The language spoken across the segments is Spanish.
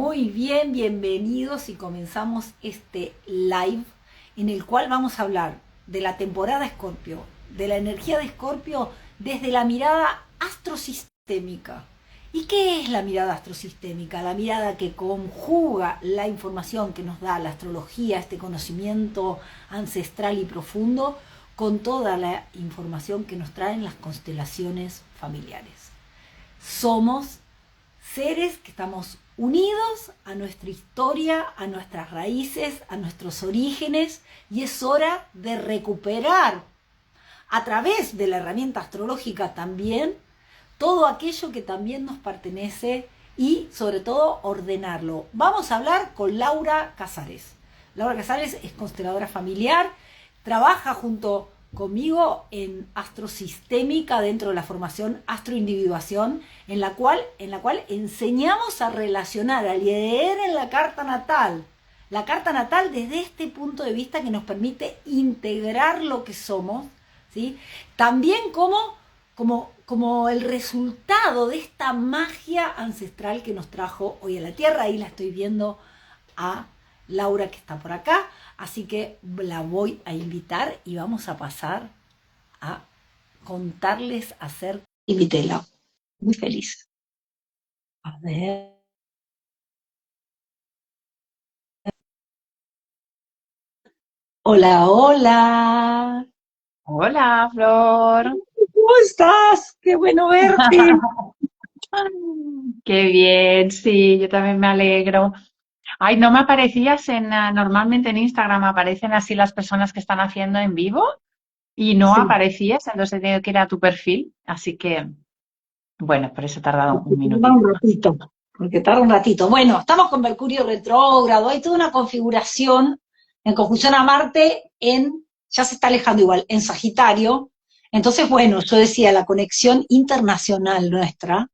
Muy bien, bienvenidos y comenzamos este live en el cual vamos a hablar de la temporada Escorpio, de la energía de Escorpio desde la mirada astrosistémica. ¿Y qué es la mirada astrosistémica? La mirada que conjuga la información que nos da la astrología, este conocimiento ancestral y profundo, con toda la información que nos traen las constelaciones familiares. Somos seres que estamos unidos a nuestra historia, a nuestras raíces, a nuestros orígenes, y es hora de recuperar a través de la herramienta astrológica también todo aquello que también nos pertenece y sobre todo ordenarlo. Vamos a hablar con Laura Casares. Laura Casares es consteladora familiar, trabaja junto conmigo en astrosistémica dentro de la formación astroindividuación, en la cual enseñamos a relacionar, a leer en la carta natal desde este punto de vista que nos permite integrar lo que somos, ¿sí? También como el resultado de esta magia ancestral que nos trajo hoy a la Tierra. Ahí la estoy viendo a Laura, que está por acá, así que la voy a invitar y vamos a pasar a contarles acerca. Invítela, muy feliz. A ver. Hola, hola. Hola, Flor. ¿Cómo estás? Qué bueno verte. Qué bien, sí, yo también me alegro. Ay, no me aparecías normalmente en Instagram aparecen así las personas que están haciendo en vivo y no Sí, aparecías, entonces he tenido que ir a tu perfil, así que, bueno, por eso he tardado porque un tarda un minutito más. ratito. Porque tarda un ratito. Bueno, estamos con Mercurio retrógrado, hay toda una configuración en conjunción a Marte ya se está alejando igual, en Sagitario. Entonces, bueno, yo decía, la conexión internacional nuestra,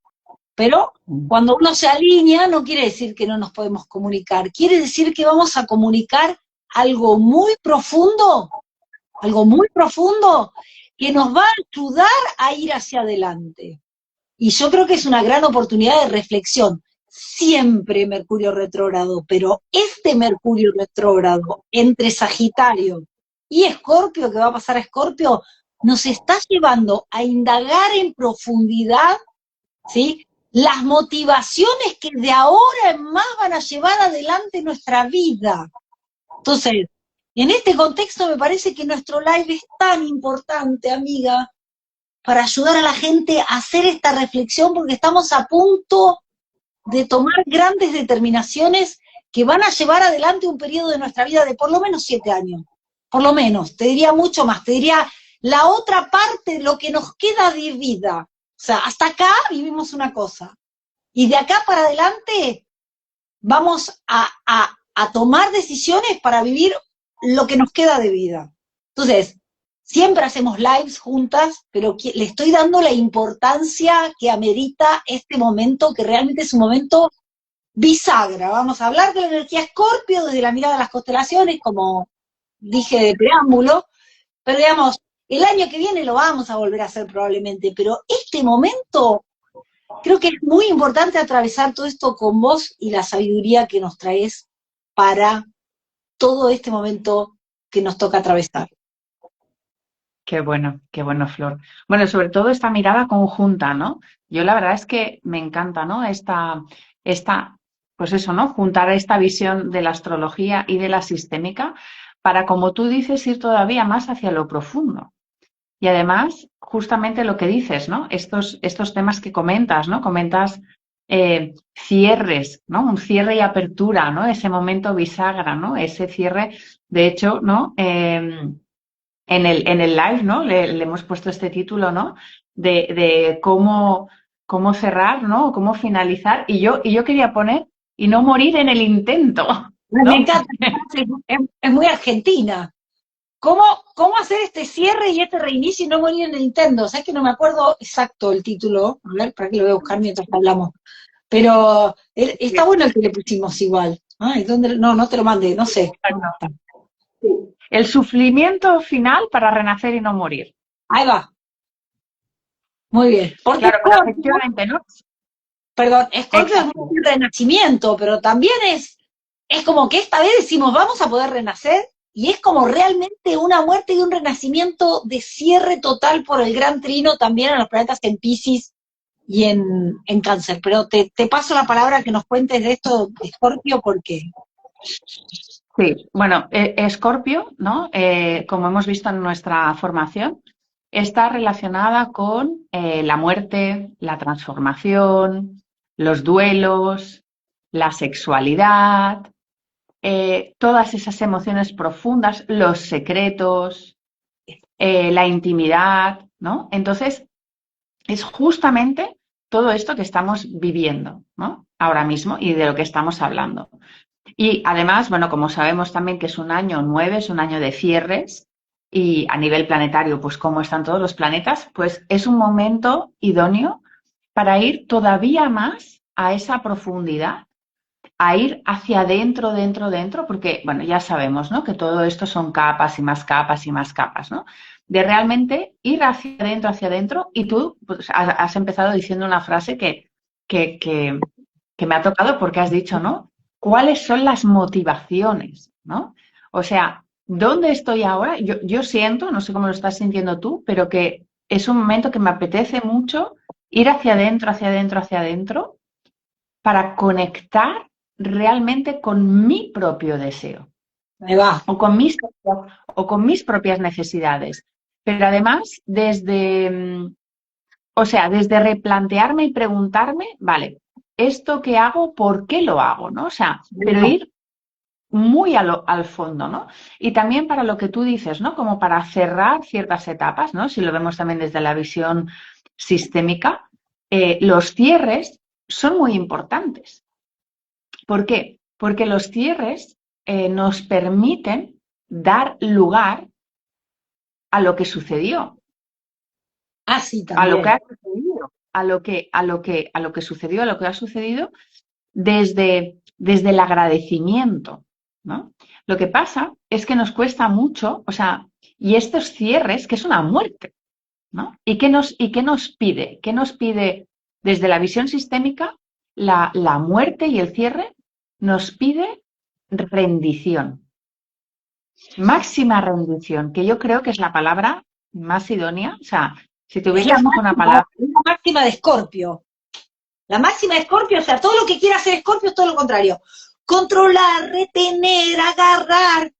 pero cuando uno se alinea no quiere decir que no nos podemos comunicar, quiere decir que vamos a comunicar algo muy profundo que nos va a ayudar a ir hacia adelante. Y yo creo que es una gran oportunidad de reflexión. Siempre Mercurio retrógrado, pero este Mercurio retrógrado entre Sagitario y Escorpio, que va a pasar a Escorpio, nos está llevando a indagar en profundidad, ¿sí?, las motivaciones que de ahora en más van a llevar adelante nuestra vida. Entonces, en este contexto me parece que nuestro live es tan importante, amiga, para ayudar a la gente a hacer esta reflexión, porque estamos a punto de tomar grandes determinaciones que van a llevar adelante un periodo de nuestra vida de por lo menos 7 años. Por lo menos, te diría mucho más, te diría la otra parte, lo que nos queda de vida. O sea, hasta acá vivimos una cosa. Y de acá para adelante vamos a tomar decisiones para vivir lo que nos queda de vida. Entonces, siempre hacemos lives juntas, pero le estoy dando la importancia que amerita este momento, que realmente es un momento bisagra. Vamos a hablar de la energía Escorpio desde la mirada de las constelaciones, como dije de preámbulo, pero digamos, el año que viene lo vamos a volver a hacer probablemente, pero este momento creo que es muy importante atravesar todo esto con vos y la sabiduría que nos traes para todo este momento que nos toca atravesar. Qué bueno, Flor. Bueno, sobre todo esta mirada conjunta, ¿no? Yo la verdad es que me encanta, ¿no? Pues eso, ¿no? Juntar esta visión de la astrología y de la sistémica para, como tú dices, ir todavía más hacia lo profundo. Y además, justamente lo que dices, ¿no? Estos temas que comentas, ¿no? Comentas cierres, ¿no? Un cierre y apertura, ¿no? Ese momento bisagra, ¿no? Ese cierre, de hecho, ¿no? En el live, ¿no? Le hemos puesto este título, ¿no? De cómo cerrar, ¿no? Cómo finalizar. Y yo quería poner y no morir en el intento, Me ¿no? encanta, es muy argentina. ¿Cómo, ¿Cómo hacer este cierre y este reinicio y no morir en el Nintendo? ¿Sabes que no me acuerdo exacto el título? A ver, para que lo voy a buscar mientras hablamos. Pero está bueno el que le pusimos igual. Ay, ¿dónde? No, no te lo mandé, no sé. ¿Dónde está? El sufrimiento final para renacer y no morir. Ahí va, muy bien. Porque Claro, pero Scorpio, efectivamente, ¿no? Perdón, Escorpio es Exacto. un renacimiento, pero también es como que esta vez decimos, vamos a poder renacer, y es como realmente una muerte y un renacimiento de cierre total por el gran trino también en los planetas en Piscis y en Cáncer. Pero te paso la palabra que nos cuentes de esto de Escorpio, porque Sí, bueno, Escorpio, ¿no? Como hemos visto en nuestra formación, está relacionada con la muerte, la transformación, los duelos, la sexualidad, todas esas emociones profundas, los secretos, la intimidad, ¿no? Entonces, es justamente todo esto que estamos viviendo, ¿no? Ahora mismo y de lo que estamos hablando. Y además, bueno, como sabemos también que es un año 9, es un año de cierres, y a nivel planetario, pues cómo están todos los planetas, pues es un momento idóneo para ir todavía más a esa profundidad, a ir hacia adentro, dentro, porque, bueno, ya sabemos, ¿no? Que todo esto son capas y más capas y más capas, ¿no? De realmente ir hacia adentro, y tú pues, has empezado diciendo una frase que, que, que me ha tocado porque has dicho, ¿no? ¿Cuáles son las motivaciones, ¿no? O sea, ¿dónde estoy ahora? Yo siento, no sé cómo lo estás sintiendo tú, pero que es un momento que me apetece mucho ir hacia adentro, hacia adentro, hacia adentro, para conectar realmente con mi propio deseo me va. o con mis propias necesidades. Pero además, desde replantearme y preguntarme, vale, ¿esto que hago, por qué lo hago? ¿No? O sea, pero ir muy al fondo, ¿no? Y también para lo que tú dices, ¿no? Como para cerrar ciertas etapas, ¿no? Si lo vemos también desde la visión sistémica, los cierres son muy importantes. ¿Por qué? Porque los cierres nos permiten dar lugar a lo que sucedió, Ah, sí, a lo que también. ha sucedido, a lo que sucedió, a lo que ha sucedido desde el agradecimiento, ¿no? Lo que pasa es que nos cuesta mucho, o sea, y estos cierres, que es una muerte, ¿no? ¿Y qué nos pide? ¿Qué nos pide desde la visión sistémica? La muerte y el cierre nos pide rendición, máxima rendición, que yo creo que es la palabra más idónea. O sea, si Es tuvieses que poner una palabra, la máxima de Escorpio. La máxima de Escorpio, o sea, todo lo que quiera hacer Escorpio es todo lo contrario. Controlar, retener, agarrar.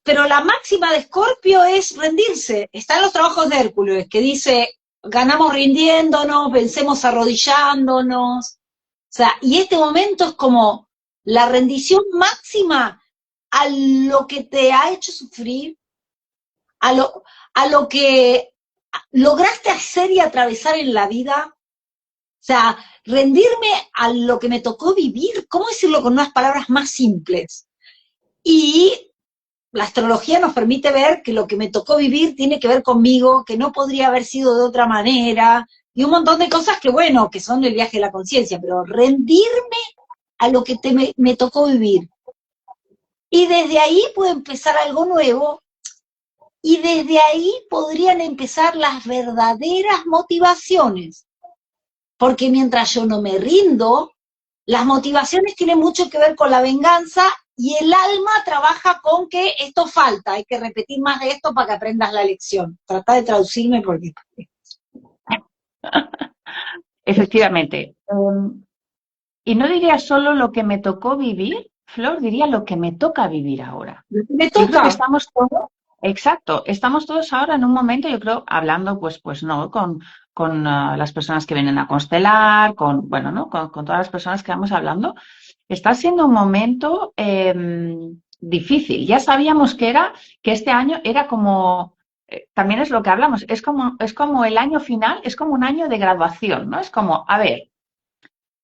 Pero la máxima de Escorpio es rendirse. Está en los trabajos de Hércules, que dice, ganamos rindiéndonos, vencemos arrodillándonos. O sea, y este momento es como la rendición máxima a lo que te ha hecho sufrir, a lo que lograste hacer y atravesar en la vida. O sea, rendirme a lo que me tocó vivir, ¿cómo decirlo con unas palabras más simples? Y la astrología nos permite ver que lo que me tocó vivir tiene que ver conmigo, que no podría haber sido de otra manera, y un montón de cosas que, bueno, que son el viaje de la conciencia, pero rendirme a lo que me tocó vivir. Y desde ahí puede empezar algo nuevo, y desde ahí podrían empezar las verdaderas motivaciones. Porque mientras yo no me rindo, las motivaciones tienen mucho que ver con la venganza, y el alma trabaja con que esto falta, hay que repetir más de esto para que aprendas la lección. Trata de traducirme porque... efectivamente. Y no diría solo lo que me tocó vivir, Flor, diría lo que me toca vivir ahora. Me Yo creo que toca. estamos todos, exacto, estamos todos ahora en un momento, yo creo, hablando, pues no, con las personas que vienen a constelar, bueno, ¿no? Con todas las personas que vamos hablando. Está siendo un momento difícil. Ya sabíamos que este año era como, también es lo que hablamos, es como el año final, es como un año de graduación, ¿no? Es como, a ver,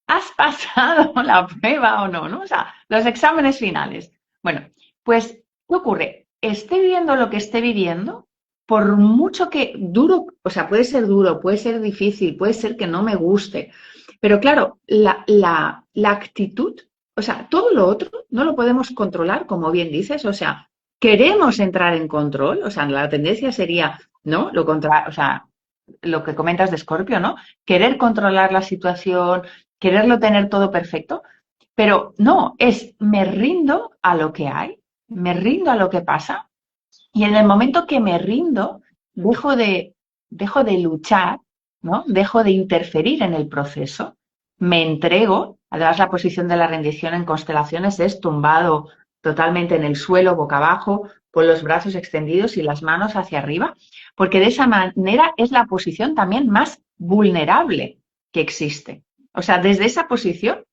¿has pasado la prueba o no? ¿No? O sea, los exámenes finales. Bueno, pues, ¿qué ocurre? Esté viviendo lo que esté viviendo, por mucho que duro, o sea, puede ser duro, puede ser difícil, puede ser que no me guste, pero claro, la actitud, o sea, todo lo otro no lo podemos controlar, como bien dices, o sea, queremos entrar en control, o sea, la tendencia sería, ¿no? O sea, lo que comentas de Escorpio, ¿no? Querer controlar la situación, quererlo tener todo perfecto, pero no, es me rindo a lo que hay, me rindo a lo que pasa, y en el momento que me rindo, dejo de luchar, ¿no? Dejo de interferir en el proceso, me entrego. Además, la posición de la rendición en constelaciones es tumbado totalmente en el suelo, boca abajo, con los brazos extendidos y las manos hacia arriba, porque de esa manera es la posición también más vulnerable que existe. O sea, desde esa posición,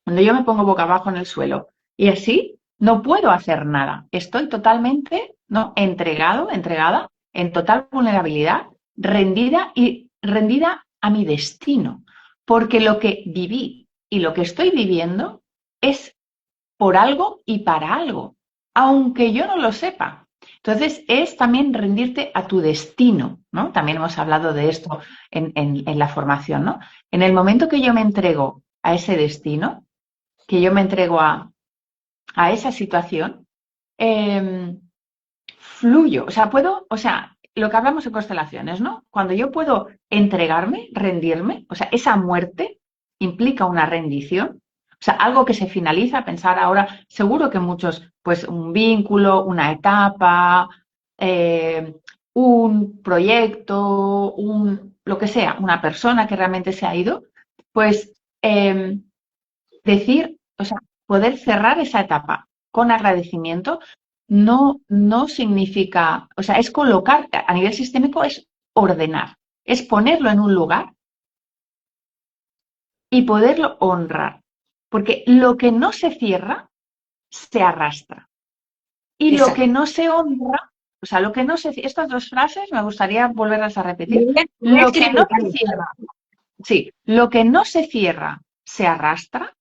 cuando yo me pongo boca abajo en el suelo y así, no puedo hacer nada. Estoy totalmente, ¿no?, entregada, en total vulnerabilidad, rendida a mi destino. Porque lo que viví y lo que estoy viviendo es por algo y para algo, aunque yo no lo sepa. Entonces, es también rendirte a tu destino, ¿no? También hemos hablado de esto en la formación, ¿no? En el momento que yo me entrego a ese destino, que yo me entrego a esa situación, fluyo. O sea, lo que hablamos en constelaciones, ¿no? Cuando yo puedo entregarme, rendirme, o sea, esa muerte implica una rendición, o sea, algo que se finaliza, pensar ahora, seguro que muchos, pues un vínculo, una etapa, un proyecto, lo que sea, una persona que realmente se ha ido, pues decir, o sea, poder cerrar esa etapa con agradecimiento no significa, o sea, es colocar, a nivel sistémico es ordenar, es ponerlo en un lugar y poderlo honrar. Porque lo que no se cierra, se arrastra. Y lo Exacto. que no se honra, o sea, lo que no se, estas dos frases me gustaría volverlas a repetir. Voy a Lo que no escribir. se cierra, sí, lo que no se cierra, se arrastra,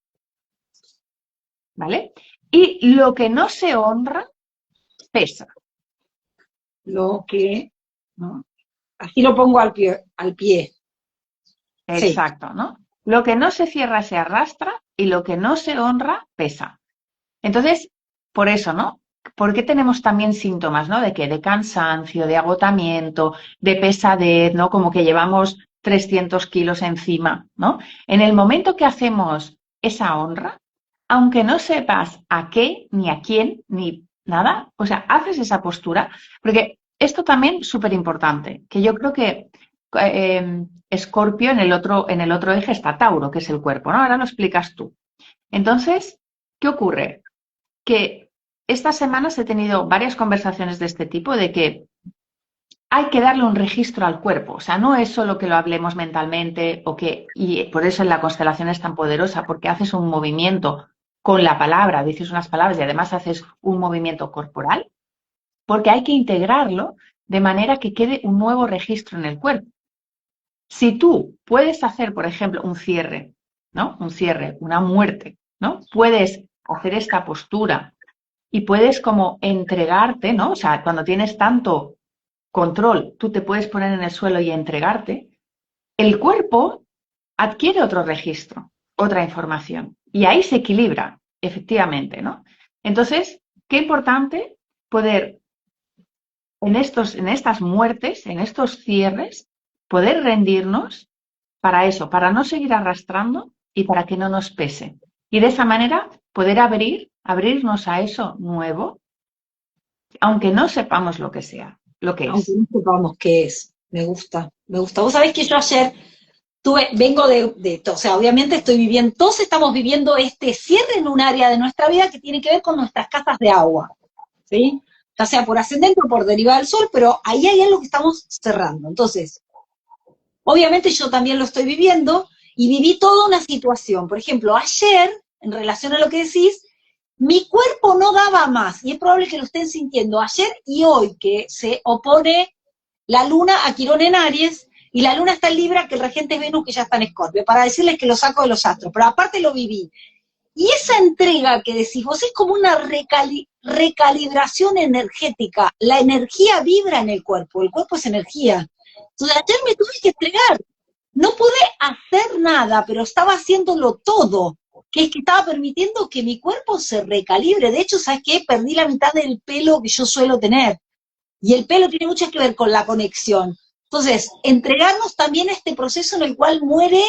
¿vale? Y lo que no se honra, pesa, Lo que, ¿no? Así lo pongo al pie, al pie. Sí. exacto, ¿no? Lo que no se cierra se arrastra y lo que no se honra pesa. Entonces, por eso, ¿no? ¿Por qué tenemos también síntomas, ¿no? De que de cansancio, de agotamiento, de pesadez, ¿no? Como que llevamos 300 kilos encima, ¿no? En el momento que hacemos esa honra, aunque no sepas a qué, ni a quién, ni nada, o sea, haces esa postura, porque esto también es súper importante, que yo creo que Escorpio en el otro eje está Tauro, que es el cuerpo, ¿no? Ahora lo explicas tú. Entonces, ¿qué ocurre? Que estas semanas he tenido varias conversaciones de este tipo, de que hay que darle un registro al cuerpo. O sea, no es solo que lo hablemos mentalmente y por eso en la constelación es tan poderosa, porque haces un movimiento con la palabra, dices unas palabras y además haces un movimiento corporal, porque hay que integrarlo de manera que quede un nuevo registro en el cuerpo. Si tú puedes hacer, por ejemplo, un cierre, ¿no? Un cierre, una muerte, ¿no? Puedes hacer esta postura y puedes como entregarte, ¿no? O sea, cuando tienes tanto control, tú te puedes poner en el suelo y entregarte, el cuerpo adquiere otro registro, otra información, y ahí se equilibra, efectivamente, ¿no? Entonces, qué importante poder en estas muertes, en estos cierres, poder rendirnos para eso, para no seguir arrastrando y para que no nos pese. Y de esa manera poder abrirnos a eso nuevo, aunque no sepamos lo que sea, lo que Aunque es. no sepamos qué es. Me gusta, me gusta. Vos sabés que yo ayer vengo o sea, obviamente estoy viviendo, todos estamos viviendo este cierre en un área de nuestra vida que tiene que ver con nuestras casas de agua, ¿sí? Ya sea por ascendente o por derivada del sol, pero ahí hay algo que estamos cerrando. Entonces, obviamente yo también lo estoy viviendo y viví toda una situación. Por ejemplo, ayer, en relación a lo que decís, mi cuerpo no daba más, y es probable que lo estén sintiendo ayer y hoy, que se opone la luna a Quirón en Aries, y la luna está en Libra, que el regente es Venus, que ya está en Escorpio, para decirles que lo saco de los astros, pero aparte lo viví. Y esa entrega que decís vos es como una recalibración energética. La energía vibra en el cuerpo es energía. Entonces ayer me tuve que entregar. No pude hacer nada, pero estaba haciéndolo todo, que es que estaba permitiendo que mi cuerpo se recalibre. De hecho, ¿sabes qué? Perdí la mitad del pelo que yo suelo tener. Y el pelo tiene mucho que ver con la conexión. Entonces, entregarnos también a este proceso en el cual mueren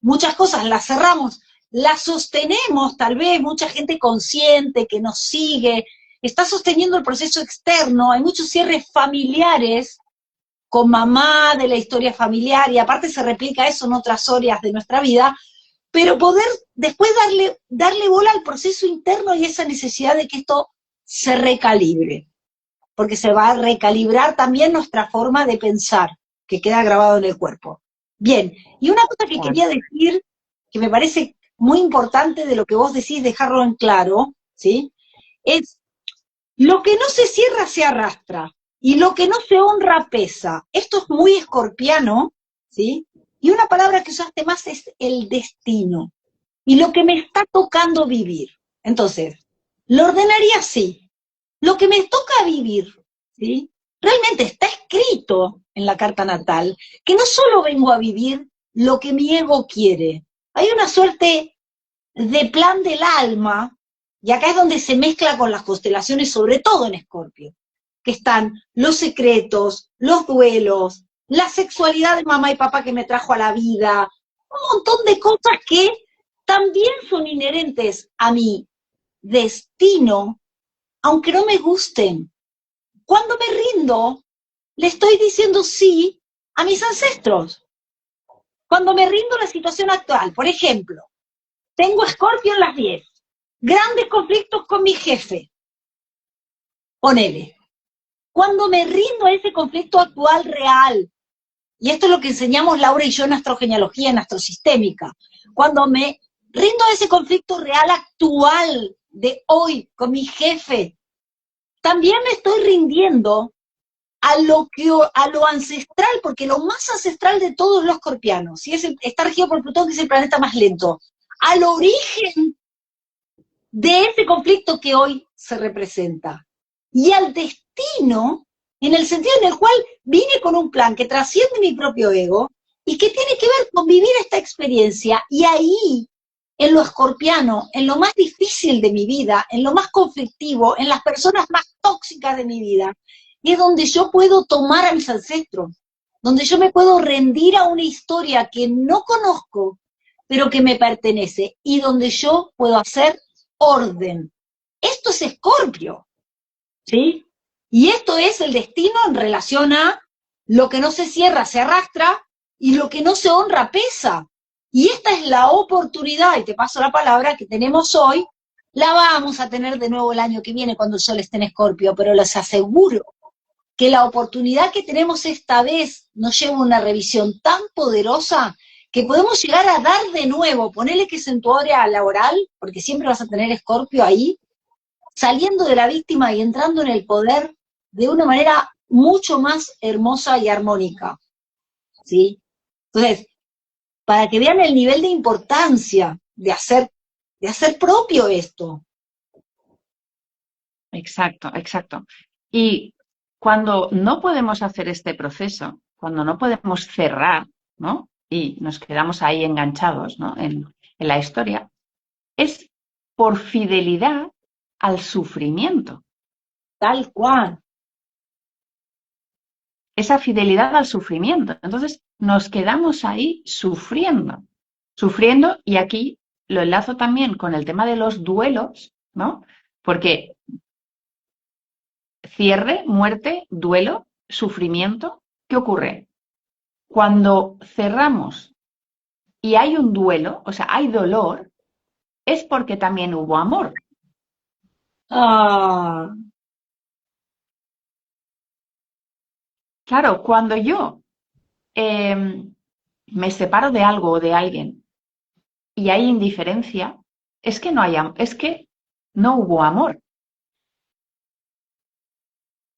muchas cosas las cerramos, las sostenemos, tal vez mucha gente consciente que nos sigue, está sosteniendo el proceso externo, hay muchos cierres familiares con mamá de la historia familiar, y aparte se replica eso en otras áreas de nuestra vida, pero poder después darle bola al proceso interno y esa necesidad de que esto se recalibre, porque se va a recalibrar también nuestra forma de pensar, que queda grabado en el cuerpo. Bien, y una cosa que quería decir, que me parece muy importante de lo que vos decís, dejarlo en claro, ¿sí? Es, lo que no se cierra se arrastra, y lo que no se honra pesa. Esto es muy escorpiano, ¿sí? Y una palabra que usaste más es el destino, y lo que me está tocando vivir. Entonces, lo ordenaría así. Lo que me toca vivir, ¿sí? Realmente está escrito en la carta natal, que no solo vengo a vivir lo que mi ego quiere. Hay una suerte de plan del alma, y acá es donde se mezcla con las constelaciones, sobre todo en Escorpio, que están los secretos, los duelos, la sexualidad de mamá y papá que me trajo a la vida, un montón de cosas que también son inherentes a mi destino, aunque no me gusten. Cuando me rindo, le estoy diciendo sí a mis ancestros. Cuando me rindo a la situación actual, por ejemplo, tengo Escorpio en las 10, grandes conflictos con mi jefe, ponele. Cuando me rindo a ese conflicto actual real, y esto es lo que enseñamos Laura y yo en astrogenealogía, en astrosistémica, cuando me rindo a ese conflicto real actual de hoy con mi jefe, también me estoy rindiendo a lo ancestral, porque lo más ancestral de todos los escorpianos, si está regido por Plutón, que es el planeta más lento, al origen de ese conflicto que hoy se representa, y al destino, en el sentido en el cual vine con un plan que trasciende mi propio ego, y que tiene que ver con vivir esta experiencia, y ahí, en lo escorpiano, en lo más difícil de mi vida, en lo más conflictivo, en las personas más tóxicas de mi vida, y es donde yo puedo tomar a mis ancestros, donde yo me puedo rendir a una historia que no conozco, pero que me pertenece, y donde yo puedo hacer orden. Esto es Escorpio, ¿sí? Y esto es el destino en relación a lo que no se cierra se arrastra, y lo que no se honra pesa. Y esta es la oportunidad, y te paso la palabra, que tenemos hoy. La vamos a tener de nuevo el año que viene cuando el sol esté en Escorpio, pero les aseguro que la oportunidad que tenemos esta vez nos lleva a una revisión tan poderosa que podemos llegar a dar de nuevo, ponerle que es en tu área laboral, porque siempre vas a tener Escorpio ahí, saliendo de la víctima y entrando en el poder de una manera mucho más hermosa y armónica, ¿sí? Entonces, para que vean el nivel de importancia de hacer propio esto. Exacto, exacto. Y cuando no podemos hacer este proceso, cuando no podemos cerrar, ¿no? Y nos quedamos ahí enganchados, ¿no? En la historia, es por fidelidad al sufrimiento. Tal cual. Esa fidelidad al sufrimiento. Entonces, nos quedamos ahí sufriendo, sufriendo, y aquí lo enlazo también con el tema de los duelos, ¿no? Porque cierre, muerte, duelo, sufrimiento, ¿qué ocurre? Cuando cerramos y hay un duelo, o sea, hay dolor, es porque también hubo amor. Ah, Claro, cuando yo me separo de algo o de alguien y hay indiferencia, es que no hay, es que no hubo amor.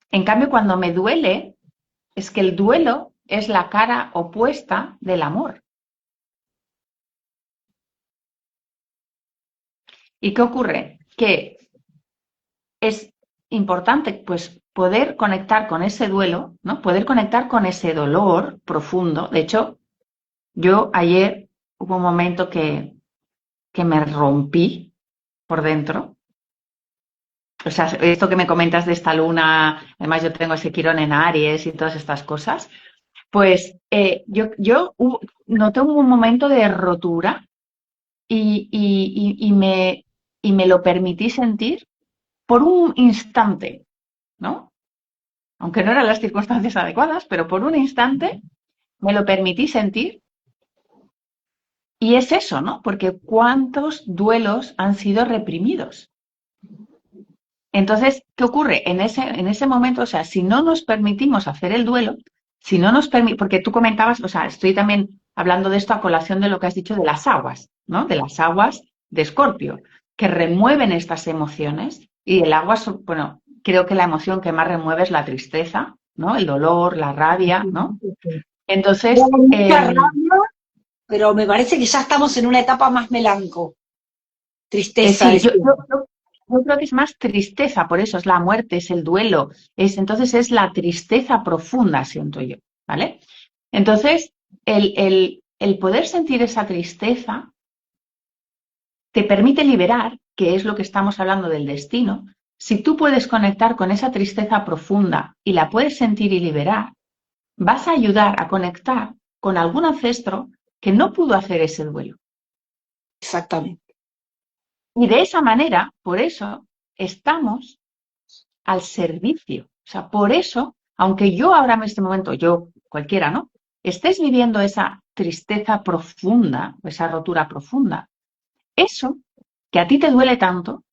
En cambio, cuando me duele, es que el duelo es la cara opuesta del amor. ¿Y qué ocurre? Que es importante, pues, poder conectar con ese duelo, ¿no? Poder conectar con ese dolor profundo. De hecho, yo ayer hubo un momento que me rompí por dentro. O sea, esto que me comentas de esta luna, además yo tengo ese Quirón en Aries y todas estas cosas, Pues yo noté un momento de rotura y me lo permití sentir por un instante, ¿no? Aunque no eran las circunstancias adecuadas, pero por un instante me lo permití sentir. Y es eso, ¿no? Porque cuántos duelos han sido reprimidos. Entonces, ¿qué ocurre? En ese momento, o sea, si no nos permitimos hacer el duelo, si no nos permitimos, porque tú comentabas, o sea, estoy también hablando de esto a colación de lo que has dicho de las aguas, ¿no? De las aguas de Escorpio, que remueven estas emociones. Y el agua, bueno, creo que la emoción que más remueve es la tristeza, ¿no? El dolor, la rabia, ¿no? Entonces, Tengo mucha rabia, pero me parece que ya estamos en una etapa más melanco. Tristeza, sí, decía. yo creo que es más tristeza, por eso es la muerte, es el duelo, entonces es la tristeza profunda, siento yo, ¿vale? Entonces, el poder sentir esa tristeza te permite liberar, que es lo que estamos hablando del destino. Si tú puedes conectar con esa tristeza profunda y la puedes sentir y liberar, vas a ayudar a conectar con algún ancestro que no pudo hacer ese duelo. Exactamente. Y de esa manera, por eso, estamos al servicio. O sea, por eso, aunque yo ahora en este momento, yo, cualquiera, ¿no? Estés viviendo esa tristeza profunda, esa rotura profunda, eso que a ti te duele tanto,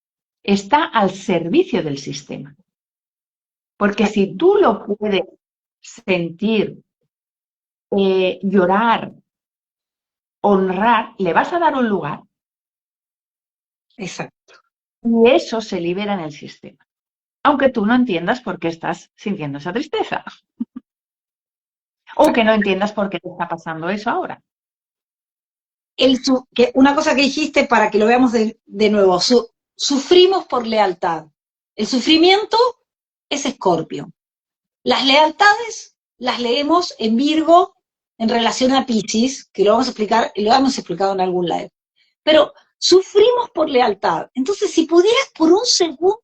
está al servicio del sistema. Porque si tú lo puedes sentir, llorar, honrar, le vas a dar un lugar Exacto. y eso se libera en el sistema. Aunque tú no entiendas por qué estás sintiendo esa tristeza. O que no entiendas por qué te está pasando eso ahora. Una cosa que dijiste para que lo veamos de nuevo, sufrimos por lealtad. El sufrimiento es Escorpio. Las lealtades las leemos en Virgo en relación a Piscis, que lo vamos a explicar, y lo hemos explicado en algún live. Pero sufrimos por lealtad. Entonces, si pudieras por un segundo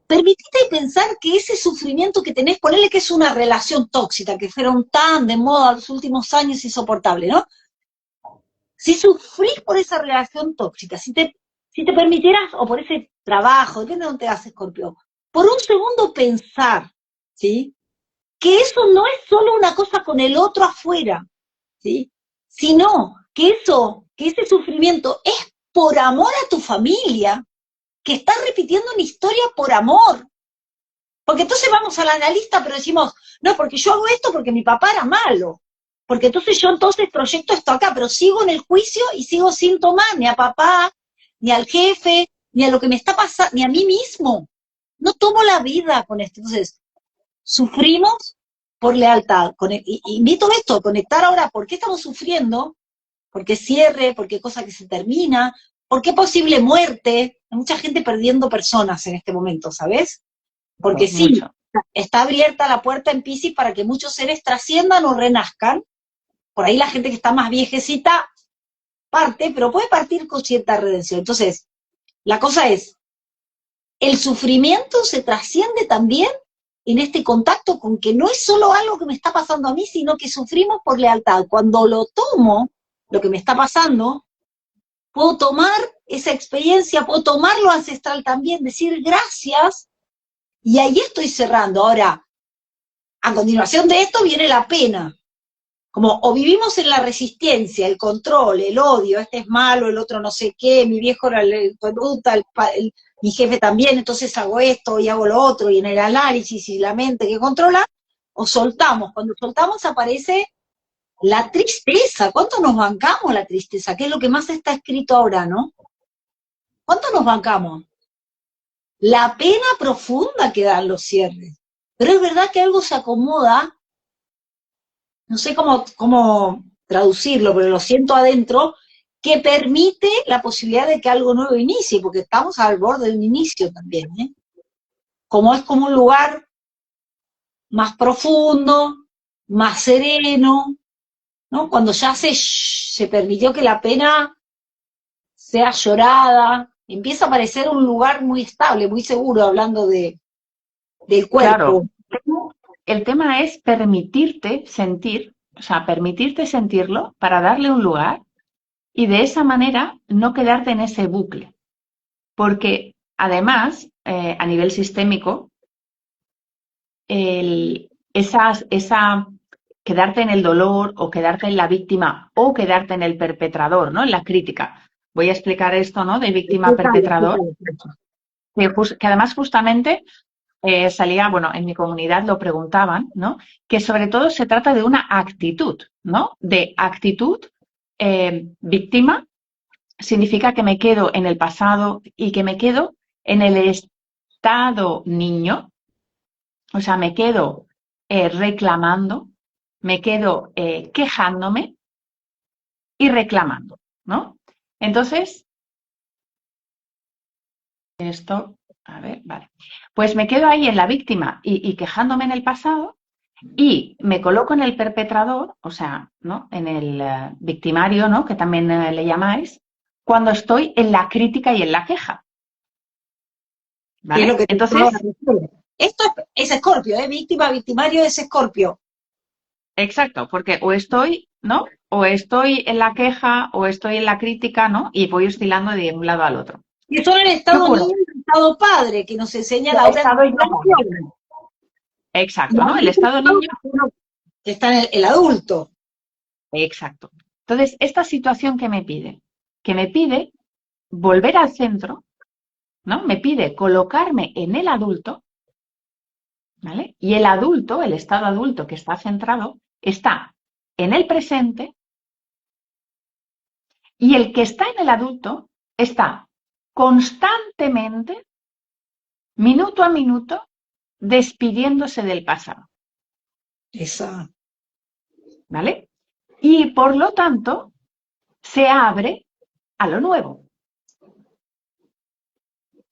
permitite pensar que ese sufrimiento que tenés, ponele que es una relación tóxica, que fueron tan de moda los últimos años insoportable, ¿no? Si sufrís por esa relación tóxica, si te permitieras, o por ese trabajo, depende de dónde te haces, Escorpio, por un segundo pensar, ¿sí? Que eso no es solo una cosa con el otro afuera, ¿sí? Sino que ese sufrimiento es por amor a tu familia, que estás repitiendo una historia por amor. Porque entonces vamos al analista, pero decimos, no, porque yo hago esto porque mi papá era malo. Porque entonces yo proyecto esto acá, pero sigo en el juicio y sigo sin tomar ni a papá, ni al jefe, ni a lo que me está pasando, ni a mí mismo. No tomo la vida con esto. Entonces, sufrimos por lealtad. Invito a esto, a conectar ahora por qué estamos sufriendo, por qué cierre, por qué cosa que se termina, por qué posible muerte. Hay mucha gente perdiendo personas en este momento, ¿sabes? Porque sí, Mucho. está abierta la puerta en Piscis para que muchos seres trasciendan o renazcan. Por ahí la gente que está más viejecita parte, pero puede partir con cierta redención. Entonces, la cosa es, el sufrimiento se trasciende también en este contacto con que no es solo algo que me está pasando a mí, sino que sufrimos por lealtad. Cuando lo tomo, lo que me está pasando, puedo tomar esa experiencia, puedo tomar lo ancestral también, decir gracias, y ahí estoy cerrando. Ahora, a continuación de esto viene la pena. Como o vivimos en la resistencia, el control, el odio, este es malo, el otro no sé qué, mi viejo era el conducta, mi jefe también, entonces hago esto y hago lo otro, y en el análisis y la mente que controla, o soltamos. Cuando soltamos aparece la tristeza. ¿Cuánto nos bancamos la tristeza? Que es lo que más está escrito ahora, ¿no? ¿Cuánto nos bancamos? La pena profunda que dan los cierres. Pero es verdad que algo se acomoda, no sé cómo traducirlo, pero lo siento adentro, que permite la posibilidad de que algo nuevo inicie, porque estamos al borde de un inicio también, ¿eh? Como es como un lugar más profundo, más sereno, ¿no? Cuando ya se permitió que la pena sea llorada, empieza a parecer un lugar muy estable, muy seguro, hablando de del Claro, cuerpo. el tema es permitirte sentir, o sea, permitirte sentirlo para darle un lugar y de esa manera no quedarte en ese bucle. Porque además, a nivel sistémico, esa quedarte en el dolor o quedarte en la víctima o quedarte en el perpetrador, ¿no? En la crítica. Voy a explicar esto, ¿no? De Explícalo, víctima-perpetrador, explícalo. que además justamente salía, bueno, en mi comunidad lo preguntaban, ¿no? Que sobre todo se trata de una actitud, ¿no? De actitud víctima significa que me quedo en el pasado y que me quedo en el estado niño, o sea, me quedo reclamando, me quedo quejándome y reclamando, ¿no? Entonces, esto, a ver, vale. Pues me quedo ahí en la víctima y quejándome en el pasado y me coloco en el perpetrador, o sea, ¿no? En el victimario, ¿no? Que también le llamáis, cuando estoy en la crítica y en la queja, ¿Qué es lo ¿vale? que te acabo Entonces, de decir? Esto es Escorpio, ¿eh? Víctima, victimario es Escorpio. exacto, porque o estoy, ¿no? O estoy en la queja o estoy en la crítica, ¿no? Y voy oscilando de un lado al otro. Y son el ¿Qué estado ocurre? niño y el estado padre, que nos enseña El Laura en estado yo padre. relación. Y Exacto, ¿no? hay El otro estado estado niño. que está en el adulto. Exacto. Entonces, esta situación que me pide volver al centro, ¿no? Me pide colocarme en el adulto, ¿vale? Y el adulto, el estado adulto que está centrado, está en el presente y el que está en el adulto está constantemente, minuto a minuto, despidiéndose del pasado, Esa. ¿vale? Y por lo tanto, se abre a lo nuevo.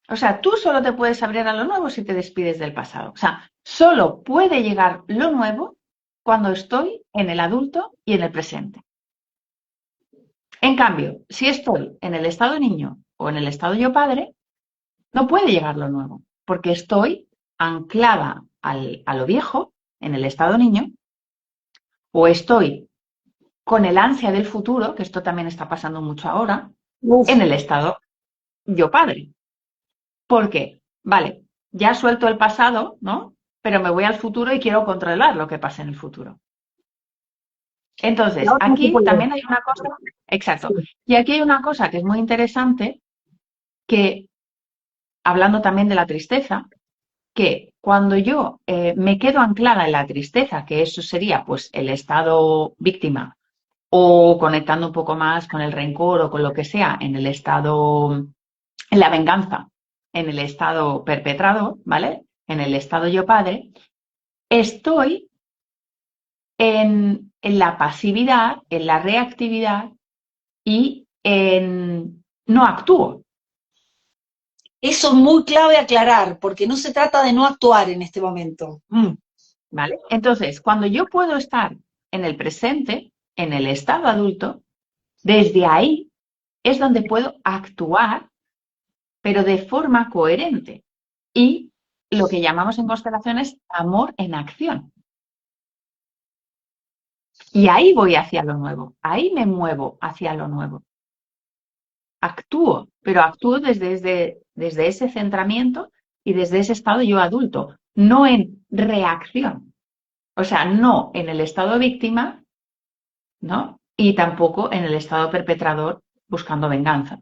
O sea, tú solo te puedes abrir a lo nuevo si te despides del pasado. O sea, solo puede llegar lo nuevo cuando estoy en el adulto y en el presente. En cambio, si estoy en el estado niño o en el estado yo padre, no puede llegar lo nuevo, porque estoy anclada a lo viejo, en el estado niño, o estoy con el ansia del futuro, que esto también está pasando mucho ahora, Uf. en el estado yo padre. ¿Por qué? Vale, ya suelto el pasado, ¿no? Pero me voy al futuro y quiero controlar lo que pasa en el futuro. Y Entonces, ahora no se aquí puede. también hay una cosa, exacto, Sí. y aquí hay una cosa que es muy interesante, que hablando también de la tristeza, que cuando yo me quedo anclada en la tristeza, que eso sería pues el estado víctima, o conectando un poco más con el rencor o con lo que sea, en el estado, en la venganza, en el estado perpetrador, ¿vale? En el estado yo padre, estoy en la pasividad, en la reactividad y en no actúo, Eso es muy clave aclarar, porque no se trata de no actuar en este momento. ¿vale? Entonces, cuando yo puedo estar en el presente, en el estado adulto, desde ahí es donde puedo actuar, pero de forma coherente. Y lo que llamamos en constelaciones amor en acción. Y ahí voy hacia lo nuevo, ahí me muevo hacia lo nuevo. Actúo, pero actúo desde ese centramiento y desde ese estado yo adulto, no en reacción. O sea, no en el estado víctima, ¿no? Y tampoco en el estado perpetrador buscando venganza.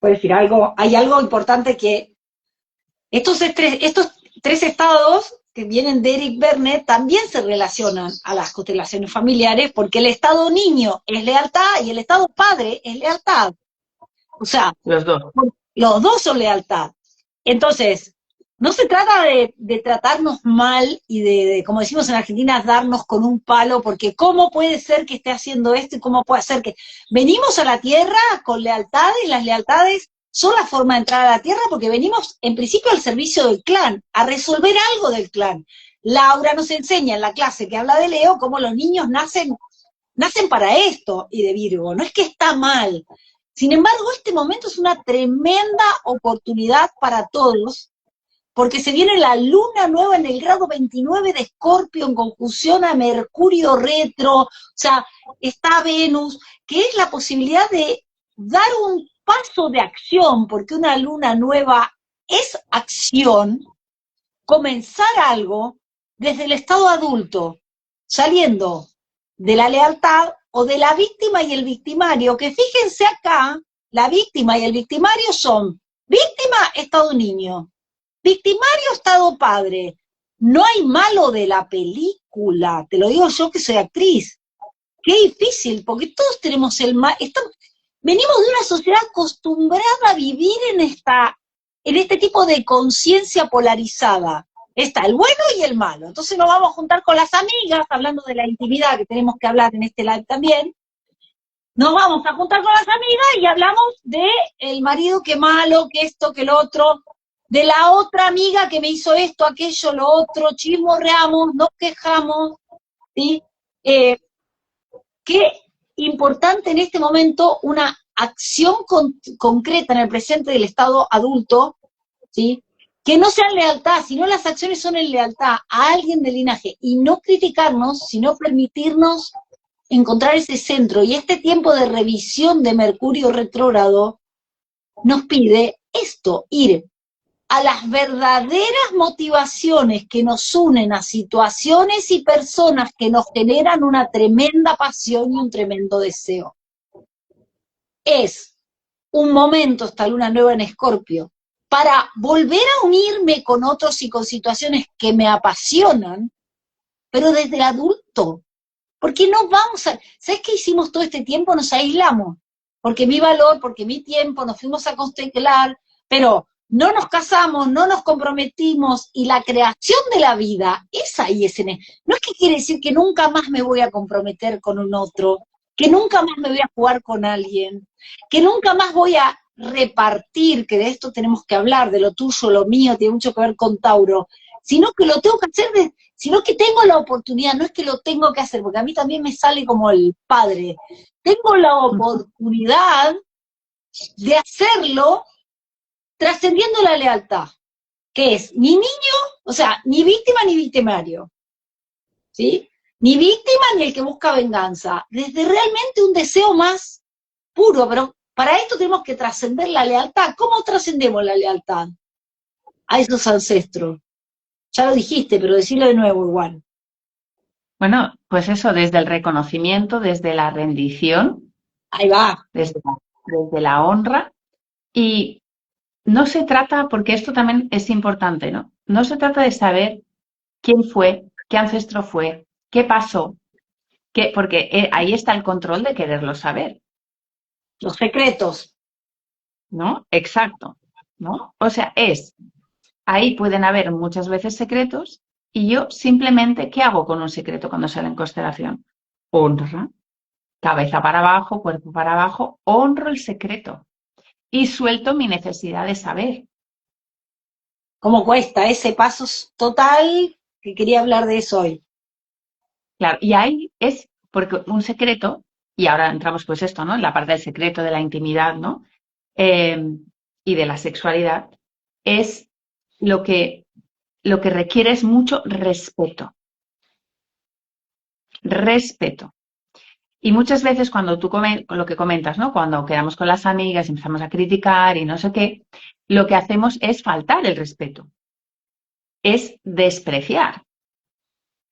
Puedo decir algo, hay algo importante que estos tres estados que vienen de Eric Berne también se relacionan a las constelaciones familiares porque el estado niño es lealtad y el estado padre es lealtad. O sea, Los dos. los dos son lealtad. Entonces, no se trata de tratarnos mal y como decimos en Argentina, darnos con un palo, porque ¿cómo puede ser que esté haciendo esto y cómo puede ser que venimos a la tierra con lealtades? Las lealtades son la forma de entrar a la tierra porque venimos en principio al servicio del clan, a resolver algo del clan. Laura nos enseña en la clase que habla de Leo cómo los niños nacen para esto y de Virgo, no es que está mal. Sin embargo, este momento es una tremenda oportunidad para todos porque se viene la luna nueva en el grado 29 de Escorpio en conjunción a Mercurio retro, o sea, está Venus, que es la posibilidad de dar un paso de acción, porque una luna nueva es acción, comenzar algo desde el estado adulto, saliendo de la lealtad o de la víctima y el victimario, que fíjense acá, la víctima y el victimario son víctima, estado niño, victimario, estado padre. No hay malo de la película, te lo digo yo que soy actriz. Qué difícil, porque todos tenemos el mal. Venimos de una sociedad acostumbrada a vivir en este tipo de conciencia polarizada. Está el bueno y el malo. Entonces nos vamos a juntar con las amigas, hablando de la intimidad que tenemos que hablar en este live también. Nos vamos a juntar con las amigas y hablamos de el marido que malo, que esto, que lo otro, de la otra amiga que me hizo esto, aquello, lo otro, chismorreamos, nos quejamos, ¿sí? Qué importante en este momento una acción concreta en el presente del estado adulto, ¿sí? Que no sea en lealtad, sino las acciones son en lealtad a alguien del linaje, y no criticarnos, sino permitirnos encontrar ese centro. Y este tiempo de revisión de Mercurio retrógrado nos pide esto, ir a las verdaderas motivaciones que nos unen a situaciones y personas que nos generan una tremenda pasión y un tremendo deseo. Es un momento, esta luna nueva en Escorpio, para volver a unirme con otros y con situaciones que me apasionan, pero desde el adulto. Porque no vamos a... ¿Sabes qué hicimos todo este tiempo? Nos aislamos. Porque mi valor, porque mi tiempo, nos fuimos a constelar, pero no nos casamos, no nos comprometimos, y la creación de la vida es ahí, no es que quiere decir que nunca más me voy a comprometer con un otro, que nunca más me voy a jugar con alguien, que nunca más voy a repartir, que de esto tenemos que hablar, de lo tuyo, lo mío, tiene mucho que ver con Tauro, sino que lo tengo que hacer, sino que tengo la oportunidad, no es que lo tengo que hacer, porque a mí también me sale como el padre, tengo la oportunidad de hacerlo trascendiendo la lealtad, que es ni niño, o sea, ni víctima ni victimario, ¿sí? Ni víctima ni el que busca venganza, desde realmente un deseo más puro, pero para esto tenemos que trascender la lealtad. ¿Cómo trascendemos la lealtad? A esos ancestros. Ya lo dijiste, pero decirlo de nuevo igual. Bueno, pues eso, desde el reconocimiento, desde la rendición, Ahí va. desde la honra, y no se trata, porque esto también es importante, ¿no? No se trata de saber quién fue, qué ancestro fue, qué pasó, porque ahí está el control de quererlo saber, Los secretos. ¿no? Exacto, ¿no? O sea, ahí pueden haber muchas veces secretos, y yo simplemente, ¿qué hago con un secreto cuando sale en constelación? Honra, cabeza para abajo, cuerpo para abajo, honro el secreto y suelto mi necesidad de saber. ¿Cómo cuesta ese paso total? Que quería hablar de eso hoy. Claro, y ahí es porque un secreto, y ahora entramos pues esto, ¿no? En la parte del secreto, de la intimidad, ¿no? Y de la sexualidad, es lo que requiere es mucho respeto. Respeto. Y muchas veces cuando tú lo que comentas, ¿no? Cuando quedamos con las amigas y empezamos a criticar y no sé qué, lo que hacemos es faltar el respeto. Es despreciar.